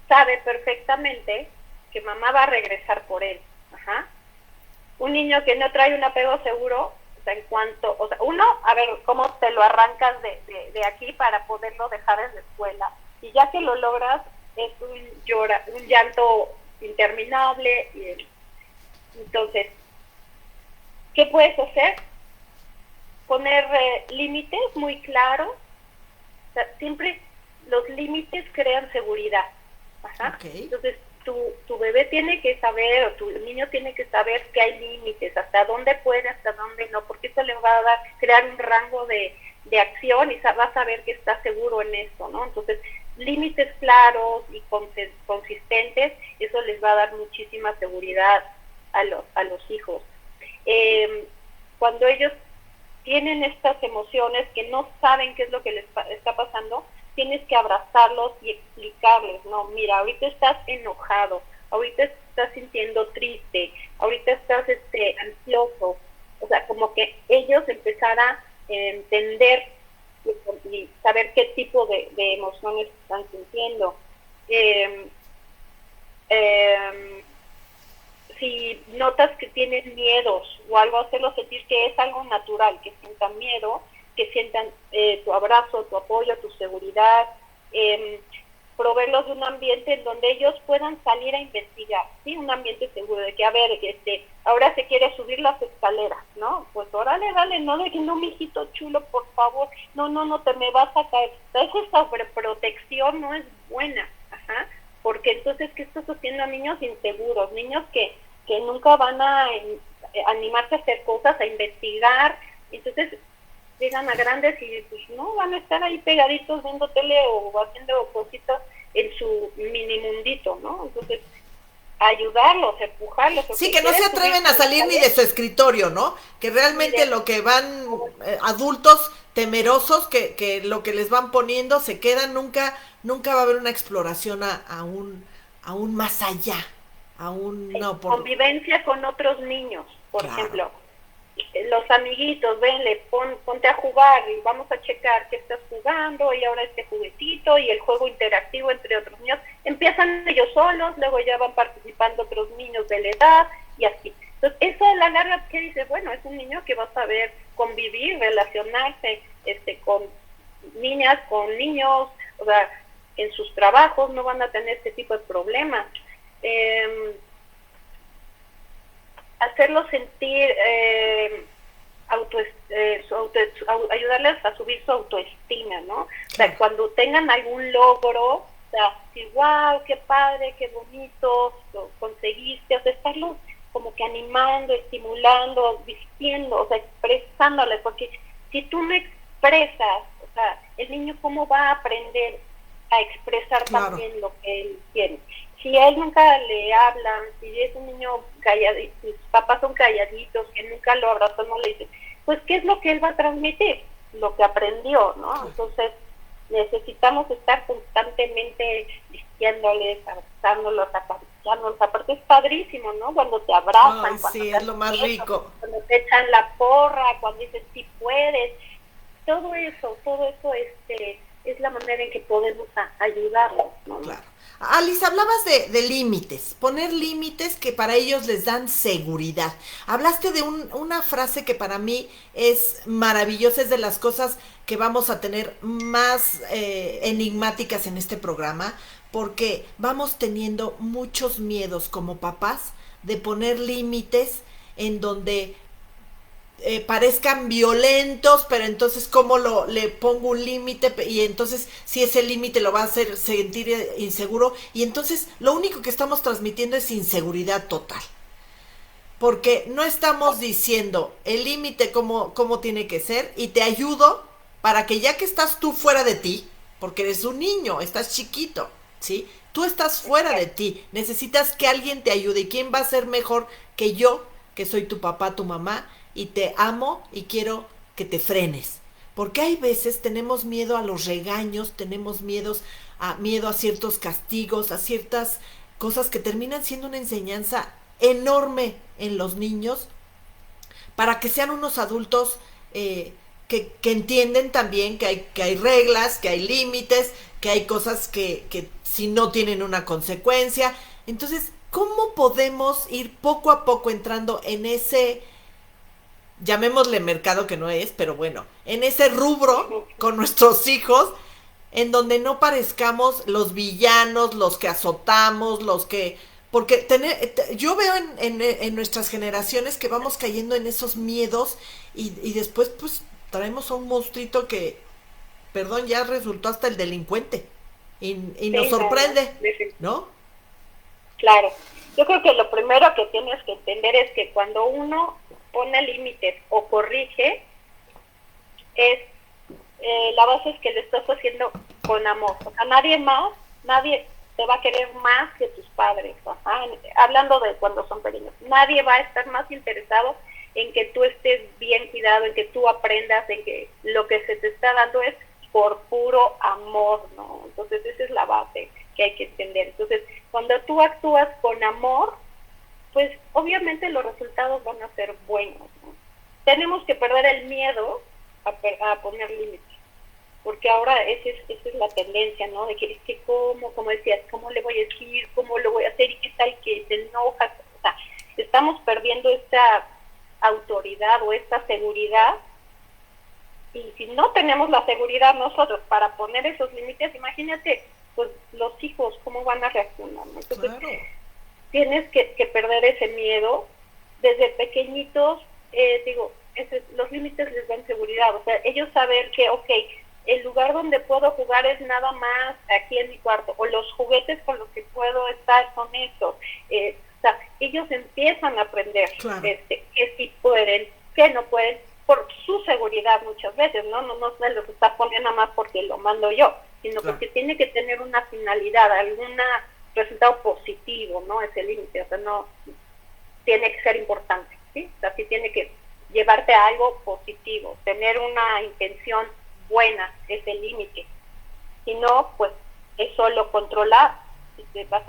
S2: sabe perfectamente que mamá va a regresar por él. Ajá. Un niño que no trae un apego seguro, o sea, o sea, uno, a ver cómo te lo arrancas de aquí para poderlo dejar en la escuela. Y ya que lo logras, es un llanto interminable. Entonces, ¿qué puedes hacer? Poner límites muy claros. O sea, siempre los límites crean seguridad. Ajá.
S1: ok.
S2: Entonces, tu bebé tiene que saber, o tu niño tiene que saber que hay límites, hasta dónde puede, hasta dónde no, porque eso le va a crear un rango de acción y va a saber que está seguro en esto, ¿no? Entonces, límites claros y consistentes, eso les va a dar muchísima seguridad a los hijos. Eh, Cuando ellos tienen estas emociones que no saben qué es lo que les está pasando, tienes que abrazarlos y explicarles, no, mira, ahorita estás enojado, ahorita estás sintiendo triste, ahorita estás ansioso, o sea, como que ellos empezar a entender y saber qué tipo de emociones están sintiendo. Eh, eh, si notas que tienen miedos o algo, hacerlos sentir que es algo natural, que sientan miedo, que sientan tu abrazo, tu apoyo, tu seguridad, proveerlos de un ambiente en donde ellos puedan salir a investigar, ¿sí? Un ambiente seguro de que, a ver, ahora se quiere subir las escaleras, ¿no? Pues órale, dale, no, de que no, mijito chulo, por favor, no, te me vas a caer. Esa sobreprotección no es buena, ajá, porque entonces, ¿qué estás haciendo a niños inseguros? Niños que nunca van a animarse a hacer cosas, a investigar, entonces llegan a grandes y pues no, van a estar ahí pegaditos viendo tele o haciendo cositas en su mini mundito, ¿no? Entonces, ayudarlos, empujarlos.
S1: Sí, que no se atreven a salir ni de su escritorio, ¿no? Que realmente lo que van adultos temerosos, que lo que les van poniendo se quedan, nunca va a haber una exploración a un más allá, no,
S2: convivencia con otros niños, por ejemplo. Los amiguitos, venle, ponte a jugar y vamos a checar qué estás jugando y ahora este juguetito y el juego interactivo entre otros niños. Empiezan ellos solos, luego ya van participando otros niños de la edad y así. Entonces, eso a la larga, ¿qué dices? Bueno, es un niño que va a saber convivir, relacionarse con niñas, con niños, o sea, en sus trabajos no van a tener este tipo de problemas. Hacerlos sentir, ayudarles a subir su autoestima, ¿no? O sea, cuando tengan algún logro, o sea, decir, wow, qué padre, qué bonito, lo conseguiste, o sea, estarlos como que animando, estimulando, vistiendo, o sea, expresándoles, porque si tú no expresas, o sea, el niño cómo va a aprender a expresar también lo que él quiere. Si a él nunca le hablan, si es un niño calladito, sus papás son calladitos, que nunca lo abrazan, no le dicen, pues ¿qué es lo que él va a transmitir? Lo que aprendió, ¿no? Entonces necesitamos estar constantemente vistiéndoles, abrazándolos, acariciándolos. Aparte es padrísimo, ¿no? Cuando te abrazan, cuando
S1: sí, es lo más rico.
S2: Cuando te echan la porra, cuando dicen sí puedes, todo eso es la manera en que podemos ayudarlos, ¿no?
S1: Claro. Alice, hablabas de límites, poner límites que para ellos les dan seguridad. Hablaste de una frase que para mí es maravillosa, es de las cosas que vamos a tener más enigmáticas en este programa, porque vamos teniendo muchos miedos como papás de poner límites en donde parezcan violentos, pero entonces cómo le pongo un límite, y entonces si ese límite lo va a hacer sentir inseguro, y entonces lo único que estamos transmitiendo es inseguridad total, porque no estamos diciendo el límite cómo tiene que ser, y te ayudo para que ya que estás tú fuera de ti, porque eres un niño, estás chiquito, ¿sí? Tú estás fuera de ti, necesitas que alguien te ayude, y quién va a ser mejor que yo, que soy tu papá, tu mamá, y te amo y quiero que te frenes. Porque hay veces tenemos miedo a los regaños, tenemos miedo a ciertos castigos, a ciertas cosas que terminan siendo una enseñanza enorme en los niños, para que sean unos adultos que entienden también que hay reglas, que hay límites, que hay cosas que si no tienen una consecuencia. Entonces, ¿cómo podemos ir poco a poco entrando en ese, llamémosle mercado, que no es, pero bueno, en ese rubro con nuestros hijos, en donde no parezcamos los villanos, los que azotamos, porque yo veo en nuestras generaciones que vamos cayendo en esos miedos, y después pues traemos a un monstruito que, perdón, ya resultó hasta el delincuente, y nos sorprende, ¿no?
S2: Claro, yo creo que lo primero que tienes que entender es que cuando uno pone límites o corrige, la base es que lo estás haciendo con amor. O sea, nadie te va a querer más que tus padres. Ajá. Hablando de cuando son pequeños, nadie va a estar más interesado en que tú estés bien cuidado, en que tú aprendas, en que lo que se te está dando es por puro amor, ¿no? Entonces esa es la base que hay que entender. Entonces, Cuando tú actúas con amor, pues obviamente los resultados van a ser buenos, ¿no? Tenemos que perder el miedo a poner límites, porque ahora esa es la tendencia, ¿no? De que es que como decías, ¿cómo le voy a decir? ¿Cómo lo voy a hacer? ¿Y qué tal que te enojas? O sea, estamos perdiendo esta autoridad o esta seguridad, y si no tenemos la seguridad nosotros para poner esos límites, imagínate, pues los hijos, ¿cómo van a reaccionar, ¿no? Entonces,
S1: claro,
S2: tienes que perder ese miedo desde pequeñitos. Los límites les dan seguridad, o sea, ellos saber que, ok, el lugar donde puedo jugar es nada más aquí en mi cuarto, o los juguetes con los que puedo estar son estos. O sea, ellos empiezan a aprender
S1: claro.
S2: Que sí pueden, que no pueden, por su seguridad muchas veces, no se los está poniendo nada más porque lo mando yo, sino
S1: Claro.
S2: porque tiene que tener una finalidad, algún resultado positivo, ¿no? Ese límite, o sea, no tiene que ser importante, ¿sí? O sea, sí tiene que llevarte a algo positivo, tener una intención buena, ese límite. Si no, pues es solo controlar. Si te vas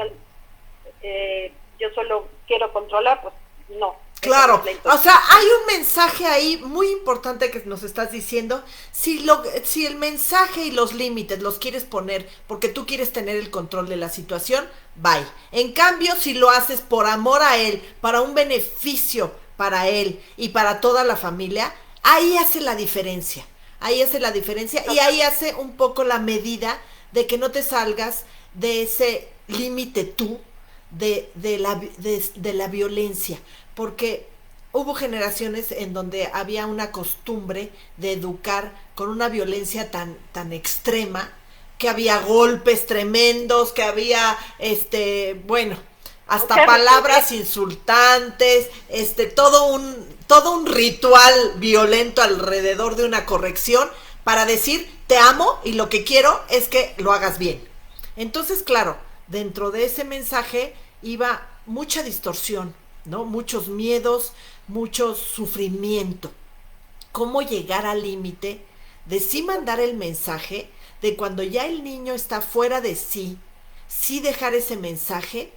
S2: yo solo quiero controlar, pues no.
S1: Claro, o sea, hay un mensaje ahí muy importante que nos estás diciendo. Si el mensaje y los límites los quieres poner porque tú quieres tener el control de la situación, bye. En cambio, si lo haces por amor a él, para un beneficio para él y para toda la familia, ahí hace la diferencia. Ahí hace la diferencia y ahí hace un poco la medida de que no te salgas de ese límite tú de la violencia, porque hubo generaciones en donde había una costumbre de educar con una violencia tan extrema, que había golpes tremendos, que había bueno, hasta palabras insultantes, todo un ritual violento alrededor de una corrección para decir te amo y lo que quiero es que lo hagas bien. Entonces, claro, dentro de ese mensaje iba mucha distorsión, ¿no? Muchos miedos, mucho sufrimiento. ¿Cómo llegar al límite de sí mandar el mensaje, de cuando ya el niño está fuera de sí, sí dejar ese mensaje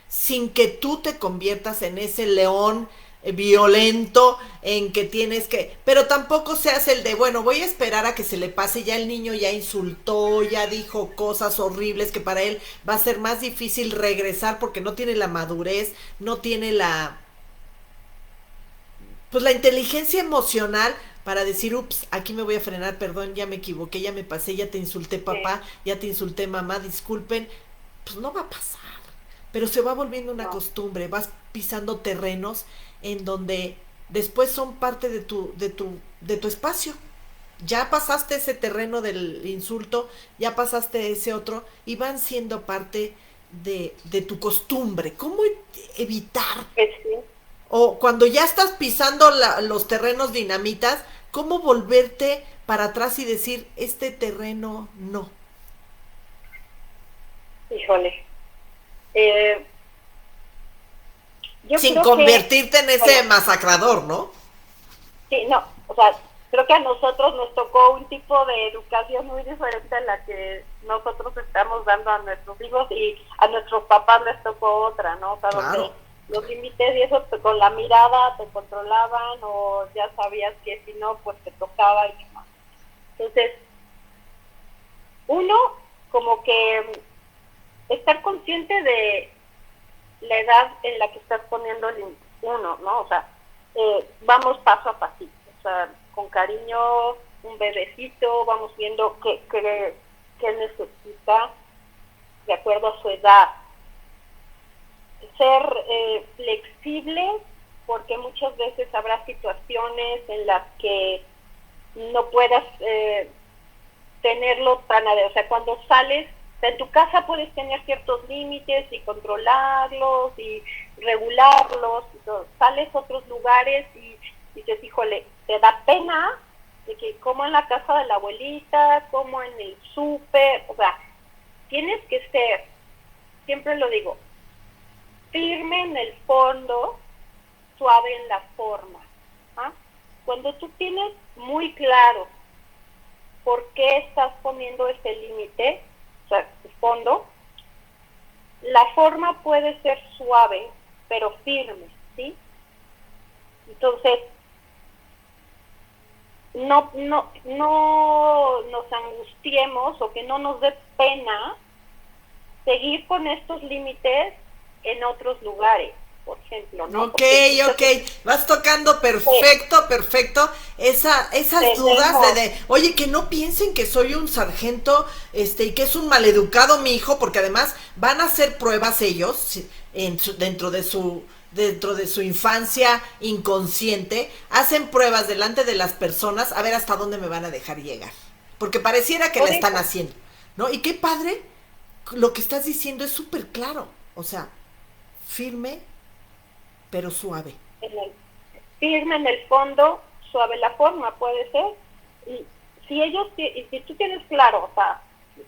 S1: sin que tú te conviertas en ese león violento en que tienes que, pero tampoco seas el de, bueno, voy a esperar a que se le pase, ya el niño ya insultó, ya dijo cosas horribles que para él va a ser más difícil regresar porque no tiene la madurez, no tiene la inteligencia emocional para decir, ups, aquí me voy a frenar, perdón, ya me equivoqué, ya me pasé, ya te insulté papá, ya te insulté mamá, disculpen, pues no va a pasar, pero se va volviendo una costumbre, vas pisando terrenos en donde después son parte de tu espacio. Ya pasaste ese terreno del insulto, ya pasaste ese otro y van siendo parte de tu costumbre. ¿Cómo evitar? O cuando ya estás pisando los terrenos dinamitas, ¿cómo volverte para atrás y decir, este terreno no?
S2: Híjole.
S1: Sin convertirte en ese masacrador, ¿no?
S2: Sí, no, o sea, creo que a nosotros nos tocó un tipo de educación muy diferente a la que nosotros estamos dando a nuestros hijos, y a nuestros papás les tocó otra, ¿no? O sea,
S1: claro.
S2: Donde los límites y eso con la mirada te controlaban, o ya sabías que si no, pues te tocaba y demás. Entonces, uno, como que estar consciente de la edad en la que estás poniendo uno, ¿no? O sea, vamos paso a pasito, o sea, con cariño, un bebecito, vamos viendo qué necesita de acuerdo a su edad. Ser flexible, porque muchas veces habrá situaciones en las que no puedas tenerlo tan o sea, cuando sales en tu casa puedes tener ciertos límites y controlarlos y regularlos, y todo. Sales a otros lugares y dices, híjole, te da pena de que como en la casa de la abuelita, como en el súper, o sea, tienes que ser, siempre lo digo, firme en el fondo, suave en la forma. ¿Ah? Cuando tú tienes muy claro por qué estás poniendo ese límite, o sea, el fondo, la forma puede ser suave, pero firme, ¿sí? Entonces, no nos angustiemos o que no nos dé pena seguir con estos límites en otros lugares, por ejemplo, ¿no?
S1: Ok,
S2: Porque
S1: ok, vas tocando perfecto esas dudas oye, que no piensen que soy un sargento, y que es un maleducado mi hijo, porque además van a hacer pruebas ellos dentro de su infancia inconsciente, hacen pruebas delante de las personas a ver hasta dónde me van a dejar llegar, porque pareciera que la están haciendo, ¿no? Y qué padre, lo que estás diciendo es súper claro, o sea, firme pero suave.
S2: Firme en el fondo, suave la forma, puede ser. Y si tú tienes claro, o sea,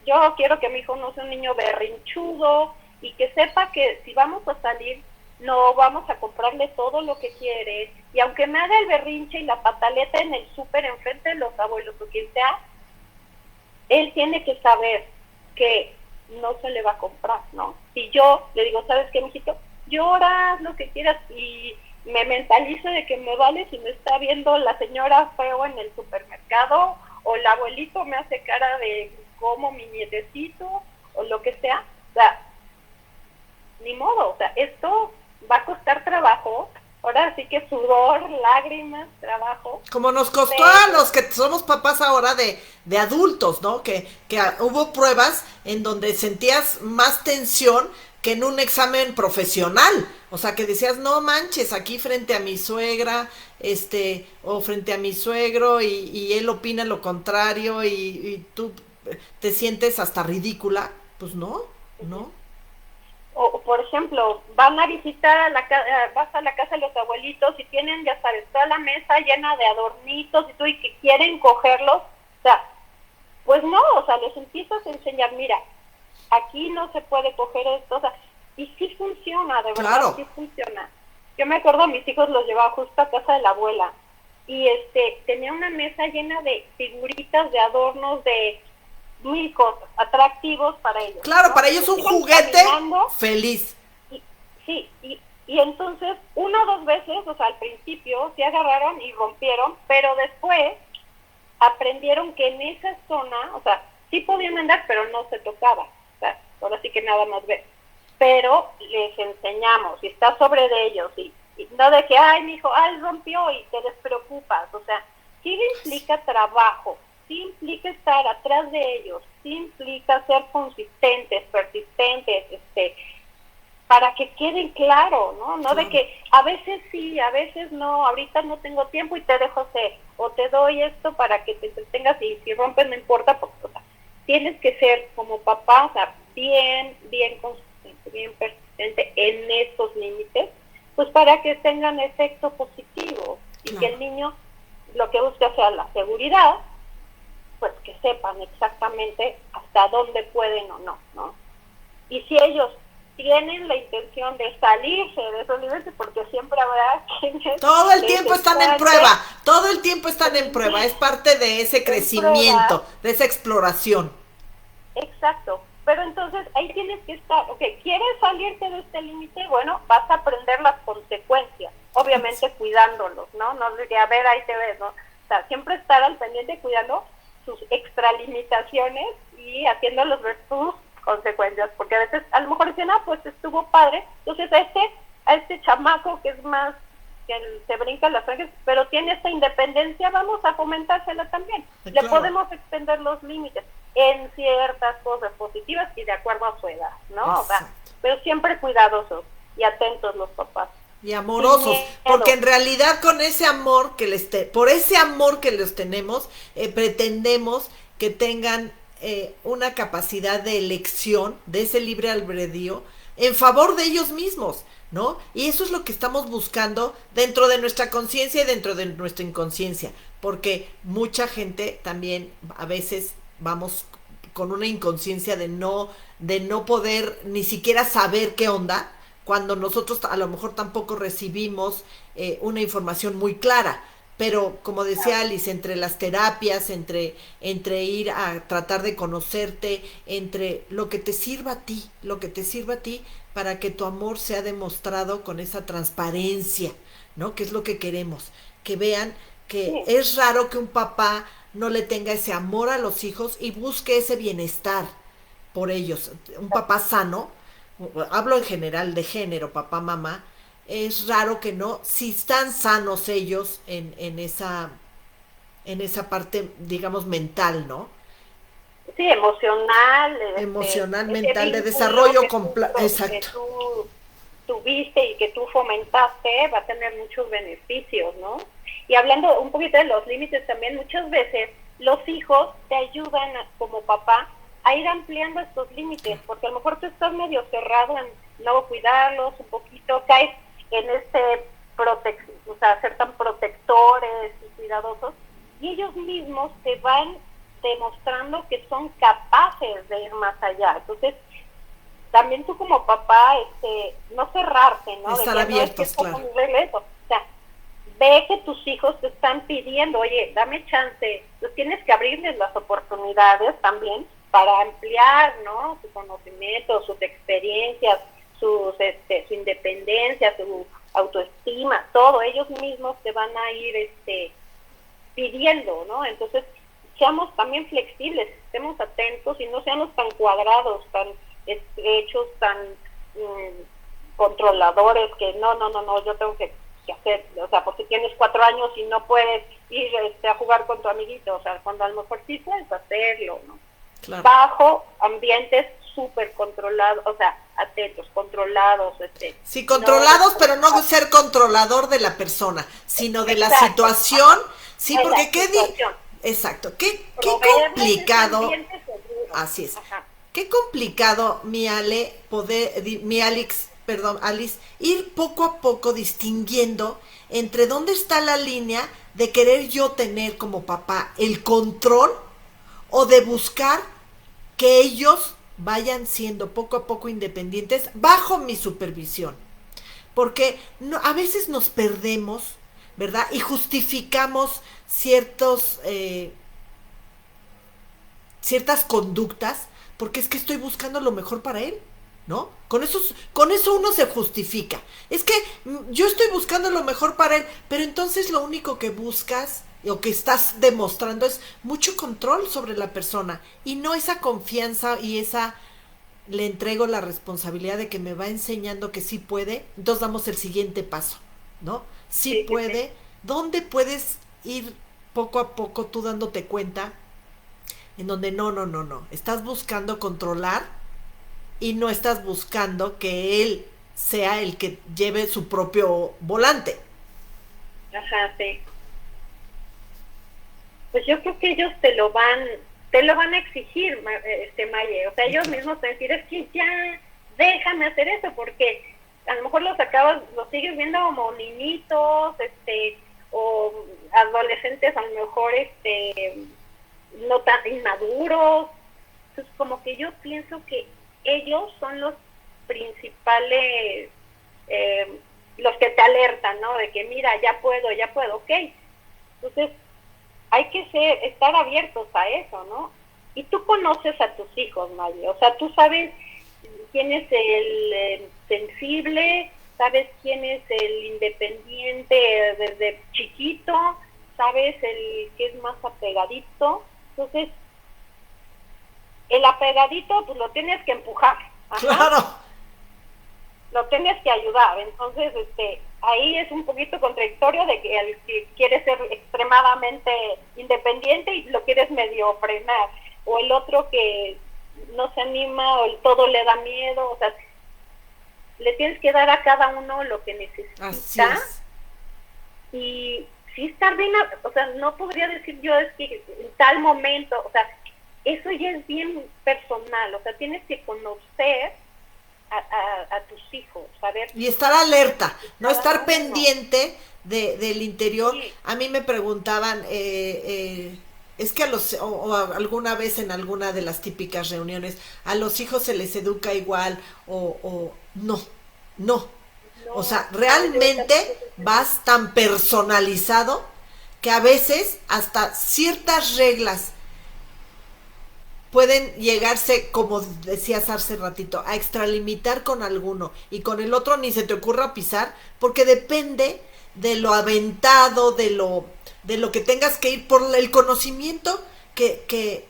S2: yo quiero que mi hijo no sea un niño berrinchudo y que sepa que si vamos a salir, no vamos a comprarle todo lo que quiere. Y aunque me haga el berrinche y la pataleta en el súper enfrente de los abuelos o quien sea, él tiene que saber que no se le va a comprar, ¿no? Si yo le digo, ¿sabes qué, mijito? Lloras lo que quieras y me mentalizo de que me vale si me está viendo la señora feo en el supermercado o el abuelito me hace cara de como mi nietecito o lo que sea. O sea, ni modo, o sea, esto va a costar trabajo. Ahora sí que sudor, lágrimas, trabajo.
S1: Como nos costó a los que somos papás ahora de adultos, ¿no? Que hubo pruebas en donde sentías más tensión que en un examen profesional. O sea, que decías, no manches, aquí frente a mi suegra, o frente a mi suegro, y él opina lo contrario, y tú te sientes hasta ridícula. Pues no, no.
S2: O por ejemplo, van a visitar vas a la casa de los abuelitos y tienen, ya sabes, toda la mesa llena de adornitos y que quieren cogerlos, o sea, pues no, o sea, les empiezas a enseñar, mira, aquí no se puede coger esto, o sea, y sí funciona, de verdad, claro. Sí funciona. Yo me acuerdo, mis hijos los llevaba justo a casa de la abuela y tenía una mesa llena de figuritas, de adornos, de mil cosas, atractivos para ellos.
S1: Claro, ¿no? Para ellos un juguete feliz.
S2: Y entonces, 1 o 2 veces, o sea, al principio se agarraron y rompieron, pero después aprendieron que en esa zona, o sea, sí podían andar, pero no se tocaba. O sea, ahora sí que nada más ver. Pero les enseñamos, y está sobre de ellos, y no de que, ay, mi hijo, rompió y te despreocupas. O sea, sí implica trabajo, sí implica estar atrás de ellos, sí implica ser consistentes, persistentes, para que queden claro, ¿no? No de que a veces sí, a veces no, ahorita no tengo tiempo y te dejo ser, o te doy esto para que te entretengas y si rompes no importa, porque, o sea, tienes que ser como papá, o sea, bien consistente, bien persistente en estos límites, pues para que tengan efecto positivo y que el niño lo que busca sea la seguridad, pues que sepan exactamente hasta dónde pueden o no, ¿no? Y si ellos tienen la intención de salirse de esos límites, porque siempre habrá quienes...
S1: Todo el tiempo están en prueba, todo el tiempo están en prueba, es parte de ese crecimiento, de esa exploración.
S2: Exacto, pero entonces ahí tienes que estar, ok, ¿quieres salirte de este límite? Bueno, vas a aprender las consecuencias, obviamente cuidándolos, ¿no? No diría, a ver, ahí te ves, ¿no? O sea, siempre estar al pendiente cuidando sus extralimitaciones y haciéndolos ver sus consecuencias, porque a veces a lo mejor dicen, pues estuvo padre, entonces a este chamaco que es más, que se brinca las franjas, pero tiene esta independencia, vamos a fomentársela también. Claro. Le podemos extender los límites en ciertas cosas positivas y de acuerdo a su edad, ¿no? O sea, pero siempre cuidadosos y atentos los papás.
S1: Y amorosos, porque en realidad con ese amor por ese amor que les tenemos, pretendemos que tengan una capacidad de elección, de ese libre albedrío, en favor de ellos mismos, ¿no? Y eso es lo que estamos buscando dentro de nuestra conciencia y dentro de nuestra inconsciencia, porque mucha gente también a veces vamos con una inconsciencia de no poder ni siquiera saber qué onda, cuando nosotros a lo mejor tampoco recibimos una información muy clara, pero como decía Alice, entre las terapias, entre ir a tratar de conocerte, entre lo que te sirva a ti, lo que te sirva a ti para que tu amor sea demostrado con esa transparencia, ¿no? Que es lo que queremos, que vean que
S2: Sí,
S1: es raro que un papá no le tenga ese amor a los hijos y busque ese bienestar por ellos. Un papá sano, hablo en general de género, papá, mamá, es raro que no, si están sanos ellos en esa parte, digamos, mental, ¿no?
S2: sí, emocional,
S1: Emocional,
S2: ese
S1: mental, de
S2: vínculo
S1: desarrollo
S2: que
S1: exacto.
S2: tú tuviste y que tú fomentaste va a tener muchos beneficios, ¿no? Y hablando un poquito de los límites también, muchas veces los hijos te ayudan como papá a ir ampliando estos límites, porque a lo mejor tú estás medio cerrado en no cuidarlos un poquito, caes en o sea, ser tan protectores y cuidadosos, y ellos mismos te van demostrando que son capaces de ir más allá. Entonces, también tú como papá, no cerrarte, ¿no? De
S1: Estar
S2: que no es que
S1: abiertos,
S2: es como
S1: claro.
S2: un regreso. O sea, ve que tus hijos te están pidiendo, oye, dame chance. Tú tienes que abrirles las oportunidades también para ampliar, ¿no? Su conocimiento, sus experiencias, su independencia, su autoestima, todo. Ellos mismos te van a ir, pidiendo, ¿no? Entonces, seamos también flexibles, estemos atentos y no seamos tan cuadrados, tan estrechos, tan controladores, que no, yo tengo que hacer, o sea, porque tienes 4 años y no puedes ir a jugar con tu amiguito, o sea, cuando a lo mejor sí puedes hacerlo, ¿no?
S1: Claro.
S2: Bajo ambientes súper controlados, o sea, atentos, controlados,
S1: Sí, controlados,
S2: no,
S1: pero no ser controlador de la persona, sino de la
S2: exacto,
S1: situación. Sí,
S2: en
S1: porque
S2: la situación,
S1: exacto, qué
S2: proveerles ese
S1: complicado,
S2: ambiente seguro.
S1: así es,
S2: Ajá.
S1: qué complicado, mi Alex, perdón, Alice, ir poco a poco distinguiendo entre dónde está la línea de querer yo tener como papá el control o de buscar que ellos vayan siendo poco a poco independientes bajo mi supervisión. Porque no, a veces nos perdemos, ¿verdad? Y justificamos ciertas conductas porque es que estoy buscando lo mejor para él, ¿no? Con eso uno se justifica. Es que yo estoy buscando lo mejor para él, pero entonces lo único que buscas o que estás demostrando es mucho control sobre la persona y no esa confianza y esa le entrego la responsabilidad de que me va enseñando que sí puede, entonces damos el siguiente paso, ¿no? Sí
S2: Sí, sí, sí.
S1: puede, ¿dónde puedes ir poco a poco tú dándote cuenta en donde no, estás buscando controlar y no estás buscando que él sea el que lleve su propio volante?
S2: Ajá, sí. Pues yo creo que ellos te lo van a exigir, Maye. O sea, ellos mismos te van a decir, es que ya, déjame hacer eso, porque a lo mejor los sigues viendo como niñitos, o adolescentes a lo mejor, no tan inmaduros. Entonces, como que yo pienso que ellos son los principales, los que te alertan, ¿no? De que mira, ya puedo, ok. Entonces, hay que estar abiertos a eso, ¿no? Y tú conoces a tus hijos, María, o sea, tú sabes quién es el sensible, sabes quién es el independiente desde chiquito, sabes el que es más apegadito. Entonces, el apegadito, pues lo tienes que empujar, ajá,
S1: Claro,
S2: lo tienes que ayudar. Entonces, ahí es un poquito contradictorio de que el que quiere ser extremadamente independiente y lo quieres medio frenar, o el otro que no se anima, o el todo le da miedo. O sea, le tienes que dar a cada uno lo que
S1: así
S2: necesita.
S1: es.
S2: Y sí estar bien, o sea, no podría decir yo es que en tal momento, o sea, eso ya es bien personal. O sea, tienes que conocer a tus hijos, saber
S1: Y estar alerta, no
S2: cada
S1: estar
S2: uno.
S1: pendiente del interior.
S2: Sí,
S1: A mí me preguntaban, es que o alguna vez en alguna de las típicas reuniones, a los hijos se les educa igual, o no, no. O
S2: no,
S1: sea,
S2: no, yo
S1: realmente
S2: tampoco sé.
S1: vas tan personalizado que a veces hasta ciertas reglas pueden llegarse, como decías hace ratito, a extralimitar con alguno y con el otro ni se te ocurra pisar, porque depende de lo aventado, de lo que tengas que ir por el conocimiento que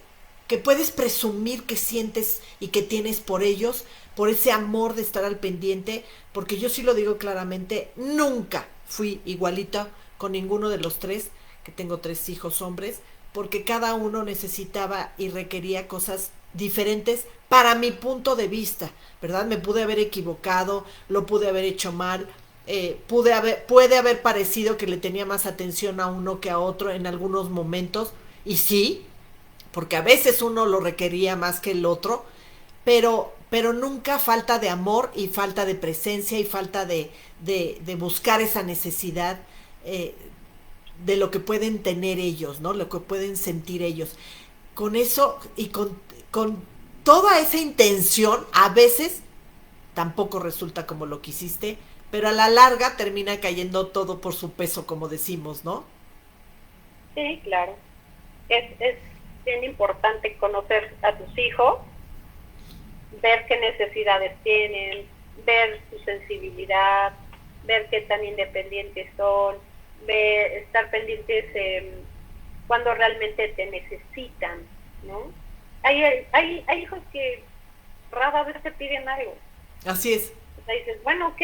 S1: puedes presumir que sientes y que tienes por ellos, por ese amor de estar al pendiente, porque yo sí lo digo claramente, nunca fui igualita con ninguno de los tres, que tengo tres hijos hombres, porque cada uno necesitaba y requería cosas diferentes para mi punto de vista, ¿verdad? Me pude haber equivocado, lo pude haber hecho mal, puede haber parecido que le tenía más atención a uno que a otro en algunos momentos, y sí, porque a veces uno lo requería más que el otro, pero nunca falta de amor y falta de presencia y falta de buscar esa necesidad eh, de lo que pueden tener ellos, ¿no? Lo que pueden sentir ellos. Con eso y con toda esa intención, a veces tampoco resulta como lo quisiste, pero a la larga termina cayendo todo por su peso, como decimos, ¿no?
S2: Sí, claro. Es bien importante conocer a tus hijos, ver qué necesidades tienen, ver su sensibilidad, ver qué tan independientes son, ver, estar pendientes cuando realmente te necesitan, ¿no? Hay hijos que rara vez te piden algo.
S1: Así es.
S2: O sea, dices, bueno, ok,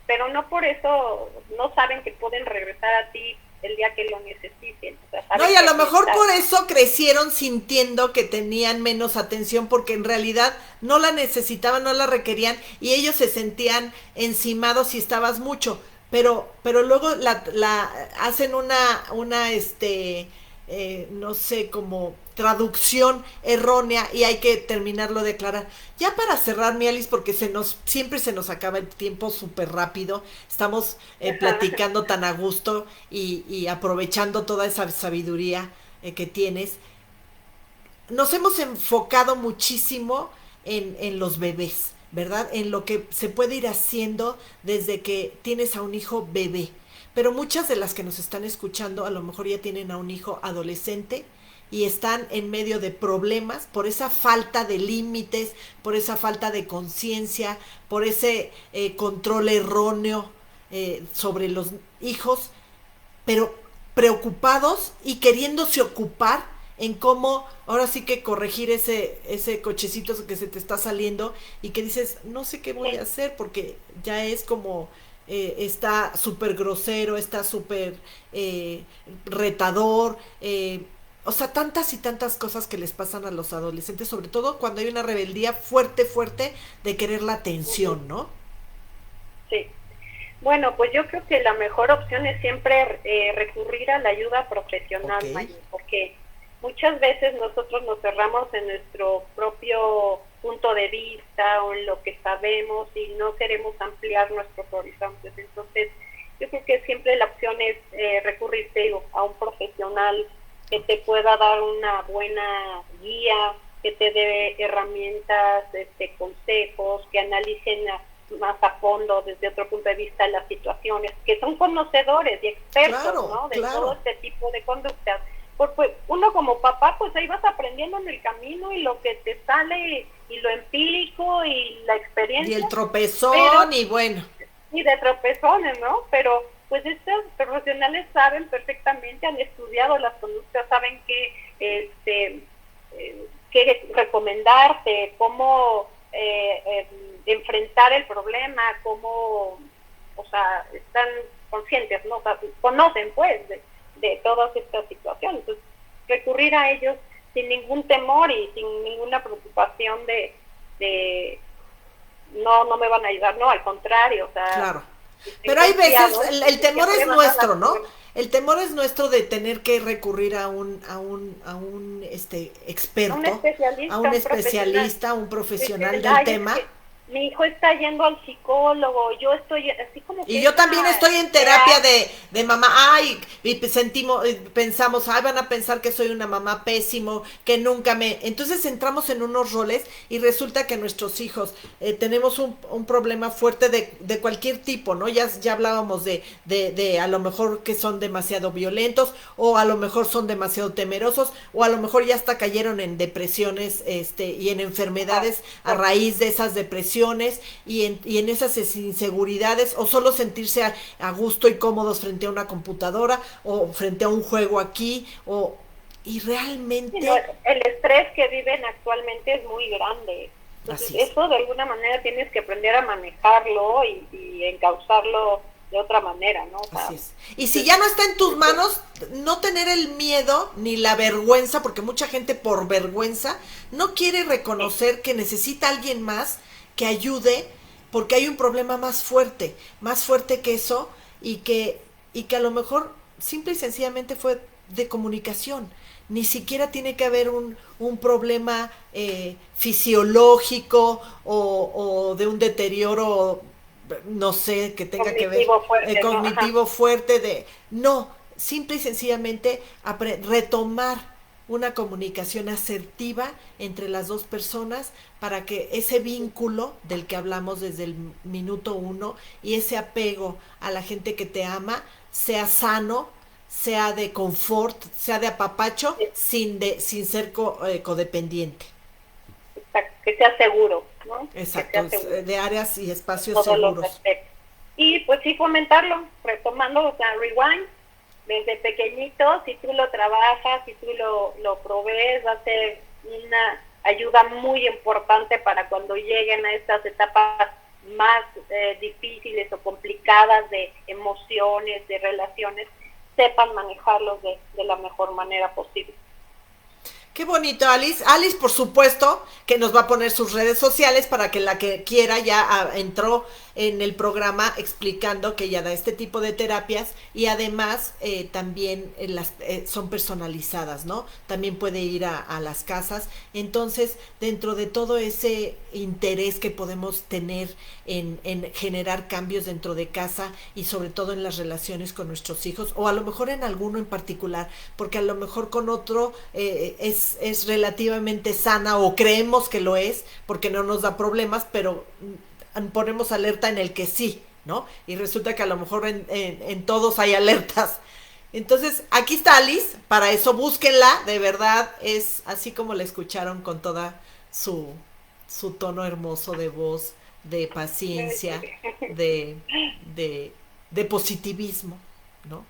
S2: pero no por eso no saben que pueden regresar a ti el día que lo necesiten. O sea,
S1: no, y a lo mejor por eso crecieron sintiendo que tenían menos atención, porque en realidad no la necesitaban, no la requerían, y ellos se sentían encimados si estabas mucho, pero luego la hacen no sé, como traducción errónea, y hay que terminarlo de aclarar. Ya para cerrar, mi Alice, porque siempre se nos acaba el tiempo súper rápido, estamos platicando tan a gusto y aprovechando toda esa sabiduría que tienes. Nos hemos enfocado muchísimo en los bebés, ¿verdad? En lo que se puede ir haciendo desde que tienes a un hijo bebé. Pero muchas de las que nos están escuchando a lo mejor ya tienen a un hijo adolescente y están en medio de problemas por esa falta de límites, por esa falta de conciencia, por ese control erróneo sobre los hijos, pero preocupados y queriéndose ocupar en cómo ahora sí que corregir ese cochecito que se te está saliendo y que dices, no sé qué voy a hacer porque ya es como está súper grosero, está súper retador, o sea, tantas y tantas cosas que les pasan a los adolescentes, sobre todo cuando hay una rebeldía fuerte, fuerte de querer la atención, ¿no?
S2: Sí. Bueno, pues yo creo que la mejor opción es siempre recurrir a la ayuda profesional, okay. Mayu, porque muchas veces nosotros nos cerramos en nuestro propio punto de vista o en lo que sabemos y no queremos ampliar nuestros horizontes. Entonces, yo creo que siempre la opción es recurrirte a un profesional que te pueda dar una buena guía, que te dé herramientas, consejos, que analicen más a fondo desde otro punto de vista las situaciones, que son conocedores y expertos, claro, ¿no? De todo este tipo de conductas. Porque uno como papá, pues ahí vas aprendiendo en el camino y lo que te sale y lo empírico y la experiencia.
S1: Y el tropezón y bueno.
S2: Y de tropezones, ¿no? Pero pues estos profesionales saben perfectamente, han estudiado las conductas, saben qué recomendarte, cómo enfrentar el problema, cómo, o sea, están conscientes, ¿no? O sea, conocen pues de todas estas situaciones. Entonces, recurrir a ellos sin ningún temor y sin ninguna preocupación de no me van a ayudar, no, al contrario, o sea,
S1: claro. Pero hay veces el temor es nuestro, ¿no? El temor es nuestro de tener que recurrir a un experto, a un especialista, a un profesional del tema.
S2: mi hijo está yendo al psicólogo, yo estoy así como
S1: Y
S2: que
S1: yo también
S2: esa
S1: estoy en terapia de mamá, ay, y sentimos, pensamos, ay, van a pensar que soy una mamá pésimo, que nunca me... Entonces entramos en unos roles y resulta que nuestros hijos tenemos un problema fuerte de cualquier tipo, ¿no? Ya hablábamos de a lo mejor que son demasiado violentos, o a lo mejor son demasiado temerosos, o a lo mejor ya hasta cayeron en depresiones y en
S2: ajá,
S1: enfermedades a raíz de esas depresiones y en esas inseguridades, o solo sentirse a gusto y cómodos frente a una computadora o frente a un juego aquí, y
S2: sí, no,
S1: realmente
S2: el estrés que viven actualmente es muy grande. Entonces,
S1: así es.
S2: eso de alguna manera tienes que aprender a manejarlo y encauzarlo de otra manera, ¿no? O
S1: Así
S2: sea,
S1: es. Y si
S2: pues,
S1: ya no está en tus manos, no tener el miedo ni la vergüenza, porque mucha gente por vergüenza no quiere reconocer que necesita a alguien más que ayude, porque hay un problema más fuerte que eso, y que a lo mejor simple y sencillamente fue de comunicación. Ni siquiera tiene que haber un problema fisiológico o de un deterioro, no sé, que tenga que ver
S2: cognitivo fuerte, ¿no? Ajá.
S1: cognitivo fuerte de... No, simple y sencillamente retomar una comunicación asertiva entre las dos personas para que ese vínculo del que hablamos desde el minuto uno y ese apego a la gente que te ama sea sano, sea de confort, sea de apapacho,
S2: Sí,
S1: sin ser codependiente.
S2: que sea seguro, ¿no? Que
S1: Exacto,
S2: sea seguro
S1: de áreas y
S2: en
S1: espacios
S2: todos los
S1: seguros.
S2: aspectos. Y pues sí fomentarlo, retomando, o sea, rewind, desde pequeñito, si tú lo trabajas, si tú lo provees, va a ser una ayuda muy importante para cuando lleguen a estas etapas más difíciles o complicadas de emociones, de relaciones, sepan manejarlos de la mejor manera posible.
S1: Qué bonito, Alice. Alice, por supuesto, que nos va a poner sus redes sociales para que la que quiera ya entró en el programa explicando que ella da este tipo de terapias y además también son personalizadas, ¿no? También puede ir a las casas. Entonces, dentro de todo ese interés que podemos tener en generar cambios dentro de casa y sobre todo en las relaciones con nuestros hijos, o a lo mejor en alguno en particular, porque a lo mejor con otro es relativamente sana o creemos que lo es porque no nos da problemas, pero ponemos alerta en el que sí, ¿no? Y resulta que a lo mejor en todos hay alertas. Entonces, aquí está Alice, para eso búsquenla, de verdad es así como la escucharon con toda su, su tono hermoso de voz, de paciencia, de, de, de positivismo, ¿no?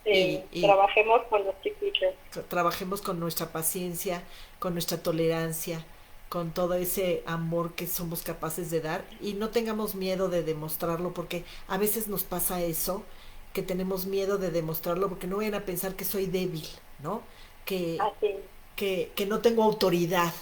S1: Y
S2: Trabajemos con los chiquitos.
S1: trabajemos con nuestra paciencia, con nuestra tolerancia, con todo ese amor que somos capaces de dar y no tengamos miedo de demostrarlo porque a veces nos pasa eso, que tenemos miedo de demostrarlo porque no vayan a pensar que soy débil, ¿no? Que,
S2: Así.
S1: que no tengo autoridad,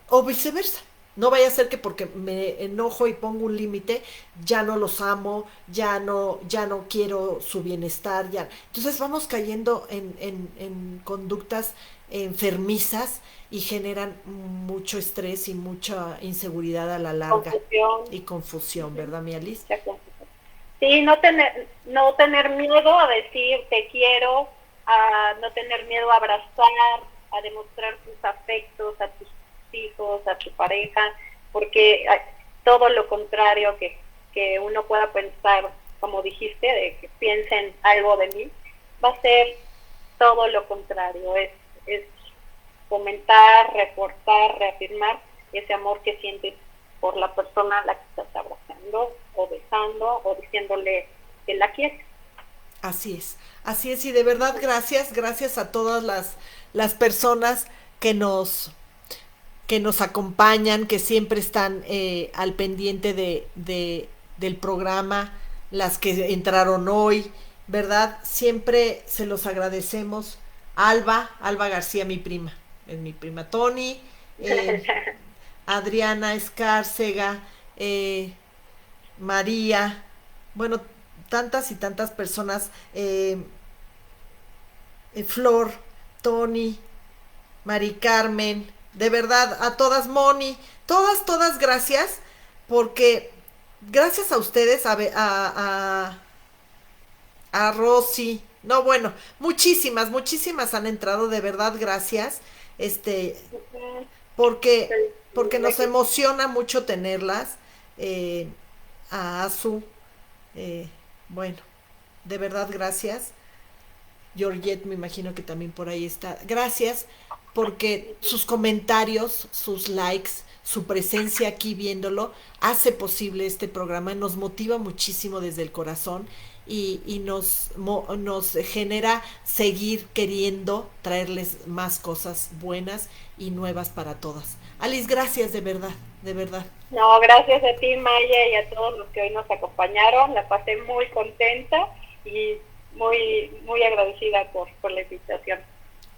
S1: o viceversa. No vaya a ser que porque me enojo y pongo un límite, ya no los amo, ya no quiero su bienestar, ya. Entonces vamos cayendo en conductas enfermizas y generan mucho estrés y mucha inseguridad a la larga
S2: Confusión.
S1: y confusión, ¿verdad, mi Alice?
S2: Mucha confusión. Sí, no tener miedo a decir te quiero, a no tener miedo a abrazar, a demostrar tus afectos a tus hijos, a tu pareja, porque todo lo contrario que uno pueda pensar, como dijiste, de que piensen algo de mí, va a ser todo lo contrario, es fomentar, reforzar, reafirmar ese amor que sientes por la persona a la que estás abrazando o besando o diciéndole que la quieres.
S1: Así es, y de verdad gracias a todas las personas que que nos acompañan, que siempre están al pendiente del programa, las que entraron hoy, ¿verdad? Siempre se los agradecemos. Alba García, mi prima, es mi prima Tony, eh, Adriana Escárcega, eh, María, bueno, tantas y tantas personas, Flor, Tony, Mari Carmen, de verdad, a todas, Moni, todas gracias, porque gracias a ustedes, a Rosy, no, bueno, muchísimas, muchísimas han entrado, de verdad, gracias, este,
S2: Ujú.
S1: porque,
S2: El
S1: porque nos
S2: privilegio.
S1: emociona mucho tenerlas, eh, a Azu, eh, bueno, de verdad, gracias. Georgette, me imagino que también por ahí está. Gracias, porque
S2: Ujú.
S1: sus comentarios, sus likes, su presencia aquí viéndolo, hace posible este programa, nos motiva muchísimo desde el corazón y nos genera seguir queriendo traerles más cosas buenas y nuevas para todas. Alice, gracias de verdad, de verdad.
S2: No, gracias a ti, Maya, y a todos los que hoy nos acompañaron. La pasé muy contenta y muy agradecida por la invitación.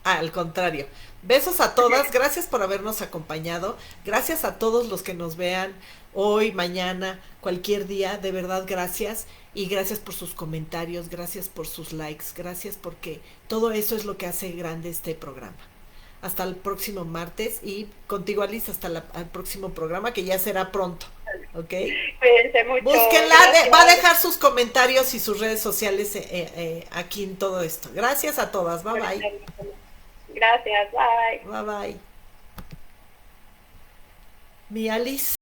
S1: Ah, al contrario. Besos a todas, gracias por habernos acompañado, gracias a todos los que nos vean hoy, mañana, cualquier día, de verdad gracias y gracias por sus comentarios, gracias por sus likes, gracias porque todo eso es lo que hace grande este programa. Hasta el próximo martes y contigo Alice hasta el próximo programa que ya será pronto, ¿ok?
S2: Cuídense mucho.
S1: Búsquenla, va a
S2: Gracias.
S1: dejar sus comentarios y sus redes sociales aquí en todo esto. Gracias a todas, bye bye.
S2: Gracias. Bye.
S1: Bye bye. Mi Alice.